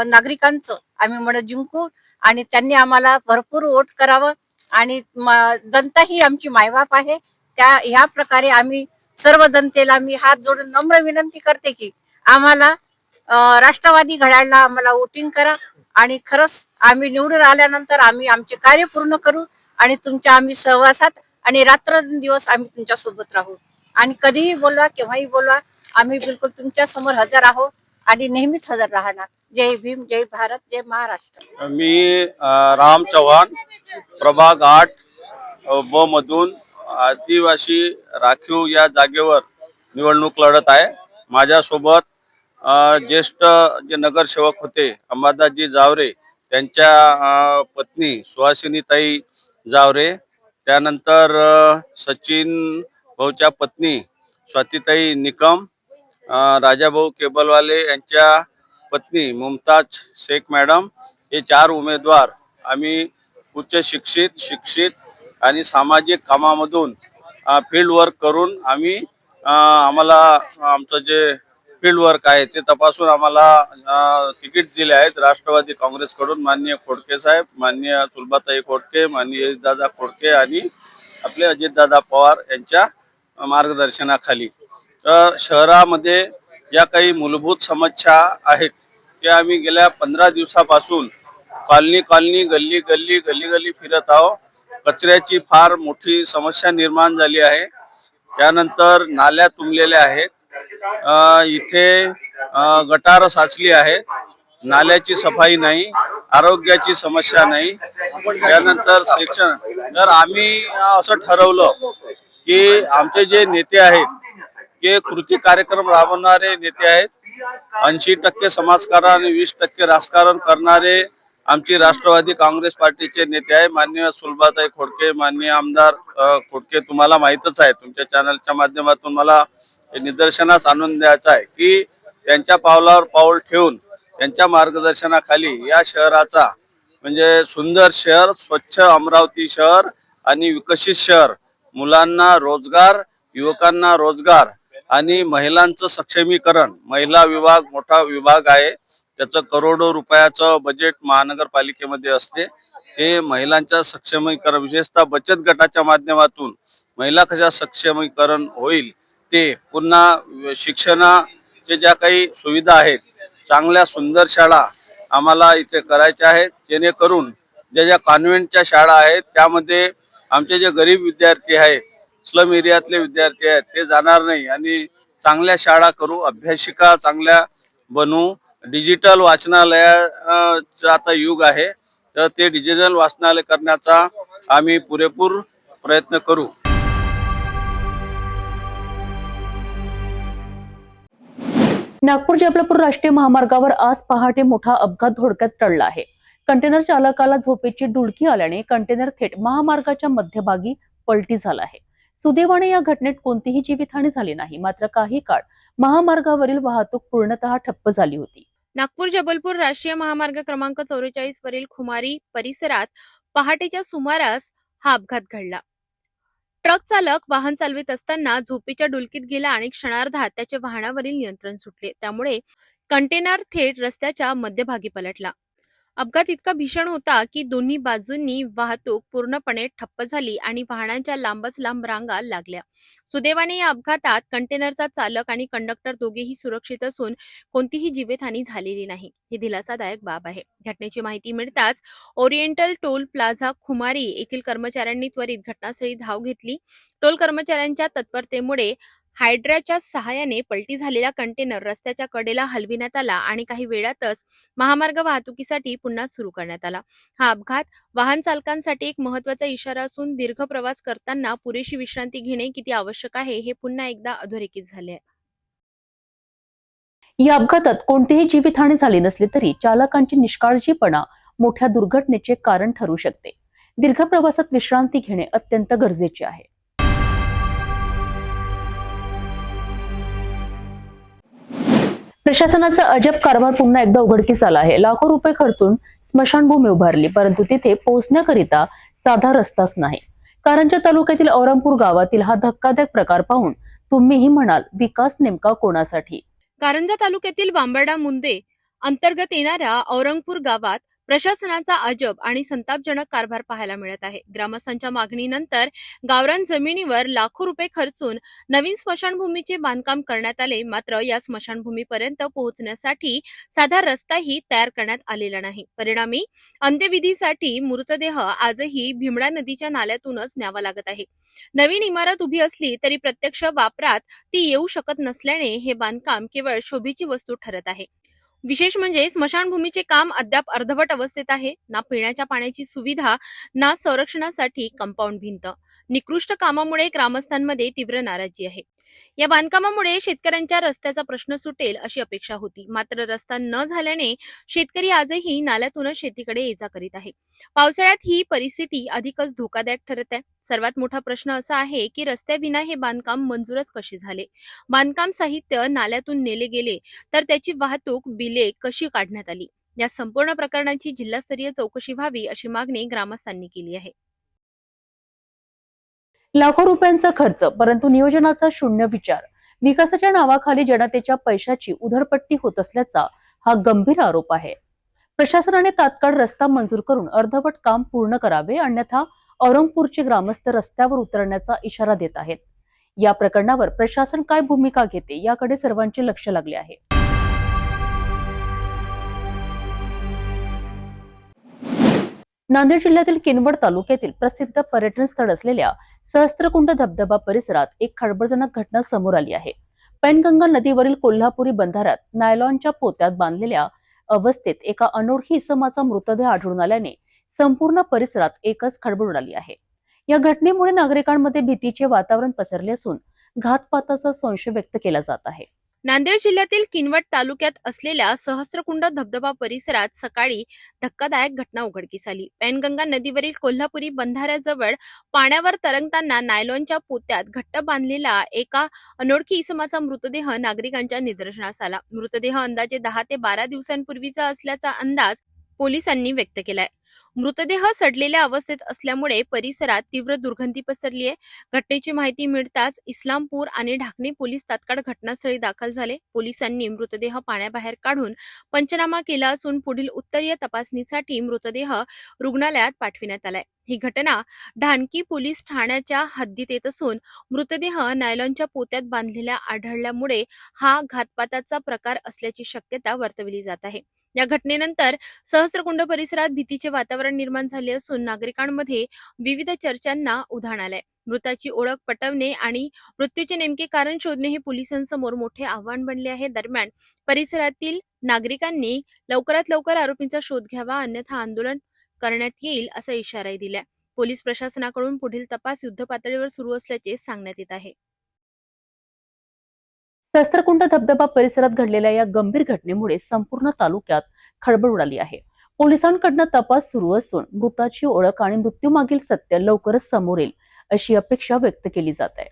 नागरिकांचं आम्ही म्हणत जिंकू आणि त्यांनी आम्हाला भरपूर वोट करावं. आणि जनता ही आमची मायबाप आहे. ह्या प्रकारे आम्ही सर्व जनतेला मी हात जोडून नम्र विनंती करते की आम्हाला राष्ट्रवादी घड्याळला आम्हाला वोटिंग करा आणि खरंच आम्ही निवडून आल्यानंतर आम्ही आमचे कार्य पूर्ण करू आणि तुमच्या आम्ही सहवासात आणि रात्रंदिवस आम्ही तुमच्या सोबत राहू. आणि कधीही बोलवा, केव्हाही बोलवा, आम्ही बिलकुल तुमच्या समोर हजर आहोत आणि नेहमीच हजर राहणार. जय भीम, जय भारत, जय महाराष्ट्र. मी राम चव्हाण, प्रभाग 8 ब मधून आदिवासी राखीव या जागेवर निवडणूक लढत आहे. माझ्यासोबत ज्येष्ठ जे नगरसेवक होते अंबादासजी जावरे, त्यांच्या पत्नी सुहासिनीताई जावरे, त्यानंतर सचिन भाऊच्या पत्नी स्वातीताई निकम, राजाभाऊ केबलवाले यांच्या पत्नी मुमताज शेख मॅडम, हे 4 उमेदवार आम्ही उच्च शिक्षित आणि सामाजिक कामामधून फील्ड वर्क करून आम्हाला आमचं जे फील्ड वर्क आहे ते तपासून आम्हाला तिकीट दिले आहेत राष्ट्रवादी काँग्रेसकडून. माननीय खोडके साहेब, माननीय सुलभाताई खोडके, माननीय यशदादा खोडके आणि आपले अजितदादा पवार यांच्या मार्गदर्शनाखाली. तर शहरामध्ये ज्या काही मूलभूत समस्या आहेत त्या आम्ही गेल्या 15 दिवसापासून कॉलनी गल्ली फिरत आहोत. कचऱ्याची फार मोठी समस्या निर्माण झाली आहे. त्यानंतर नाल्या तुंबलेल्या आहेत, इथे गटार साचली आहेत, नाल्याची सफाई नाही, आरोग्याची समस्या नाही. त्यानंतर शिक्षण. तर आम्ही असं ठरवलं की आमचे जे नेते आहेत ते कृती कार्यक्रम राबवणारे नेते आहेत. 80% समाजकारण आणि 20% राजकारण करणारे आमची राष्ट्रवादी काँग्रेस पार्टीचे नेते आहे. माननीय सुलभाताई खोडके, माननीय आमदार खोडके, तुम्हाला माहीतच आहे. तुमच्या चॅनलच्या माध्यमातून मला निदर्शनास आणून द्यायचं आहे की त्यांच्या पावलावर पाऊल ठेवून त्यांच्या मार्गदर्शनाखाली या शहराचा म्हणजे सुंदर शहर, स्वच्छ अमरावती शहर आणि विकसित शहर, मुलांना रोजगार, युवकांना रोजगार आणि महिलांचं सक्षमीकरण. महिला विभाग मोठा विभाग आहे, त्याचं करोडो रुपयाचं बजेट महानगरपालिकेमध्ये असते. ते महिलांच्या सक्षमीकरण, विशेषतः बचत गटाच्या माध्यमातून महिला कशा सक्षमीकरण होईल ते, पुन्हा शिक्षणाचे ज्या काही सुविधा आहेत, चांगल्या सुंदर शाळा आम्हाला इथे करायच्या आहेत, जेणेकरून ज्या कॉन्व्हेंटच्या शाळा आहेत त्यामध्ये आमचे जे गरीब विद्यार्थी आहेत, स्लम एरियातले विद्यार्थी आहेत, ते जाणार नाही आणि चांगल्या शाळा करू, अभ्यासिका चांगल्या बनवू. डिजिटल वाचनालयाचं आता युग आहे, तर ते डिजिटल वाचनालय करण्याचा आम्ही पुरेपूर प्रयत्न करू. नागपूर जबलपूर राष्ट्रीय महामार्गावर आज पहाटे मोठा अपघात धोक्यात टळला आहे. कंटेनर चालकाला झोपेची डुलकी आल्याने कंटेनर थेट महामार्गाच्या मध्यभागी पलटी झाला आहे. सुदैवाने या घटनेत कोणतीही जीवितहानी झाली नाही, मात्र काही काळ महामार्गावरील वाहतूक पूर्णतः ठप्प झाली होती. नागपूर जबलपूर राष्ट्रीय महामार्ग क्रमांक 44 वरील खुमारी परिसरात पहाटेच्या सुमारास हा अपघात घडला. ट्रक चालक वाहन चालवित असताना झोपेच्या डुलकीत गेला आणि क्षणार्धात त्याचे वाहनावरील नियंत्रण सुटले. त्यामुळे कंटेनर थेट रस्त्याच्या मध्यभागी पलटला. अपघात इतका भीषण होता की दोन्ही बाजूंनी वाहतूक पूर्णपणे ठप्प झाली आणि वाहनांच्या लांबच लांब रांगा लागल्या. सुदैवाने या अपघातात कंटेनरचा चालक आणि कंडक्टर दोघेही सुरक्षित असून कोणतीही जीवितहानी झालेली नाही. ही दिलासादायक बाब आहे. घटनेची माहिती मिळताच ओरिएंटल टोल प्लाझा खुमारी येथील कर्मचाऱ्यांनी त्वरित घटनास्थळी धाव घेतली. टोल कर्मचाऱ्यांच्या तत्परतेमुळे हायड्राच्या सहाय्याने पलटी झालेला कंटेनर रस्त्याच्या कडेला हलविण्यात आला आणि काही वेळातच महामार्ग वाहतुकीसाठी पुन्हा सुरू करण्यात आला. हा अपघात वाहन चालकांसाठी एक महत्त्वाचा इशारा असून दीर्घ प्रवास करताना पुरेशी विश्रांती घेणे किती आवश्यक आहे हे पुन्हा एकदा अधोरेखित झाले आहे. या अपघातात कोणतीही जीवितहानी झाली नसली तरी चालकांची निष्काळजीपणा मोठ्या दुर्घटनेचे कारण ठरू शकते. दीर्घ प्रवासात विश्रांती घेणे अत्यंत गरजेचे आहे. प्रशासनाचा अजब कारभार पुन्हा एकदा उघडकीस आला आहे. लाखो रुपये खर्चून स्मशानभूमी उभारली, परंतु तिथे पोहोचण्याकरिता साधा रस्ताच नाही. कारंजा तालुक्यातील औरंगपूर गावातील हा धक्कादायक प्रकार पाहून तुम्हीही म्हणाल, विकास नेमका कोणासाठी? कारंजा तालुक्यातील बांबर्डा मुंदे अंतर्गत येणाऱ्या औरंगपूर गावात प्रशासनाचा अजब आणि संतापजनक कारभार पाहायला मिळत आहे. ग्रामस्थांच्या मागणीनंतर गावरान जमिनीवर लाखो रुपये खर्चून नवीन स्मशानभूमीचे बांधकाम करण्यात आले. मात्र या स्मशानभूमीपर्यंत पोहोचण्यासाठी साधा रस्ताही तयार करण्यात आलेला नाही. परिणामी अंत्यविधीसाठी मृतदेह आजही भीमडा नदीच्या नाल्यातूनच न्यावा लागत आहे. नवीन इमारत उभी असली तरी प्रत्यक्ष वापरात ती येऊ शकत नसल्याने हे बांधकाम केवळ शोभेची वस्तू ठरत आहे. विशेष म्हणजे स्मशानभूमीचे काम अद्याप अर्धवट अवस्थेत आहे. ना पिण्याच्या पाण्याची सुविधा, ना संरक्षणासाठी कंपाऊंड भिंत. निकृष्ट कामामुळे ग्रामस्थांमध्ये तीव्र नाराजी आहे. या बांधकामामुळे शेतकऱ्यांच्या रस्त्याचा प्रश्न सुटेल अशी अपेक्षा होती. मात्र रस्ता न झाल्याने शेतकरी आजही नाल्यातूनच शेतीकडे ये जा करीत आहे. पावसाळ्यात ही परिस्थिती अधिकच धोकादायक ठरत आहे. सर्वात मोठा प्रश्न असा आहे की रस्त्याविना हे बांधकाम मंजूरच कसे झाले? बांधकाम साहित्य नाल्यातून नेले गेले तर त्याची वाहतूक बिले कशी काढण्यात आली? या संपूर्ण प्रकरणाची जिल्हास्तरीय चौकशी व्हावी अशी मागणी ग्रामस्थांनी केली आहे. लाखो रुपयांचा खर्च, परंतु नियोजनाचा शून्य विचार. विकासाच्या नावाखाली जनतेच्या पैशाची उधळपट्टी होत असल्याचा हा गंभीर आरोप आहे. प्रशासनाने तात्काळ रस्ता मंजूर करून अर्धवट काम पूर्ण करावे, अन्यथा औरंगपूरचे ग्रामस्थ रस्त्यावर उतरण्याचा इशारा देत आहेत. या प्रकरणावर प्रशासन काय भूमिका घेते याकडे सर्वांचे लक्ष लागले आहे. नांदेड जिल्ह्यातील किनवट तालुक्यातील प्रसिद्ध पर्यटन स्थळ असलेल्या सहस्त्रकुंड धबधबा परिसरात एक खळबळजनक घटना समोर आली आहे. पैनगंगा नदीवरील कोल्हापुरी बंधाऱ्यात नायलॉनच्या पोत्यात बांधलेल्या अवस्थेत एका अनोळखी इसमाचा मृतदेह आढळून आल्याने संपूर्ण परिसरात एकच खळबळ उडाली आहे. या घटनेमुळे नागरिकांमध्ये भीतीचे वातावरण पसरले असून घातपाताचा संशय व्यक्त केला जात आहे. नांदेड जिल्ह्यातील किनवट तालुक्यात असलेल्या सहस्त्रकुंड धबधबा परिसरात सकाळी धक्कादायक घटना उघडकीस आली. पैनगंगा नदीवरील कोल्हापुरी बंधाऱ्याजवळ पाण्यावर तरंगताना नायलॉनच्या पोत्यात घट्ट बांधलेला एका अनोळखी इसमाचा मृतदेह नागरिकांच्या निदर्शनास आला. मृतदेह अंदाजे 10 ते 12 दिवसांपूर्वीचा असल्याचा अंदाज पोलिसांनी व्यक्त केलाय. मृतदेह सडलेल्या अवस्थेत असल्यामुळे परिसरात तीव्र दुर्गंधी पसरली आहे. घटनेची माहिती मिळताच इस्लामपूर आणि ढाकणे पोलीस तात्काळ घटनास्थळी दाखल झाले. पोलिसांनी मृतदेह पाण्याबाहेर काढून पंचनामा केला असून पुढील उत्तरीय तपासणीसाठी मृतदेह रुग्णालयात पाठविण्यात आलाय. ही घटना ढानकी पोलीस ठाण्याच्या हद्दीत येत असून मृतदेह नायलॉनच्या पोत्यात बांधलेला आढळल्यामुळे हा घातपाताचा प्रकार असल्याची शक्यता वर्तवली जात आहे. या घटनेनंतर सहस्त्रकुंड परिसरात भीतीचे वातावरण निर्माण झाले असून नागरिकांमध्ये विविध चर्चांना उधाण आलंय. मृताची ओळख पटवणे आणि मृत्यूचे नेमके कारण शोधणे हे पोलिसांसमोर मोठे आव्हान बनले आहे. दरम्यान परिसरातील नागरिकांनी लवकरात लवकर आरोपींचा शोध घ्यावा, अन्यथा आंदोलन करण्यात येईल असा इशाराही दिलाय. पोलीस प्रशासनाकडून पुढील तपास युद्धपातळीवर सुरू असल्याचे सांगण्यात येत आहे. सहस्त्रकुंड धबधबा परिसरात घडलेल्या या गंभीर घटनेमुळे संपूर्ण तालुक्यात खळबळ उडाली आहे. पोलिसांकडून तपास सुरू असून मृताची ओळख आणि मृत्यूमागील सत्य लवकरच समोर येईल अशी अपेक्षा व्यक्त केली जात आहे.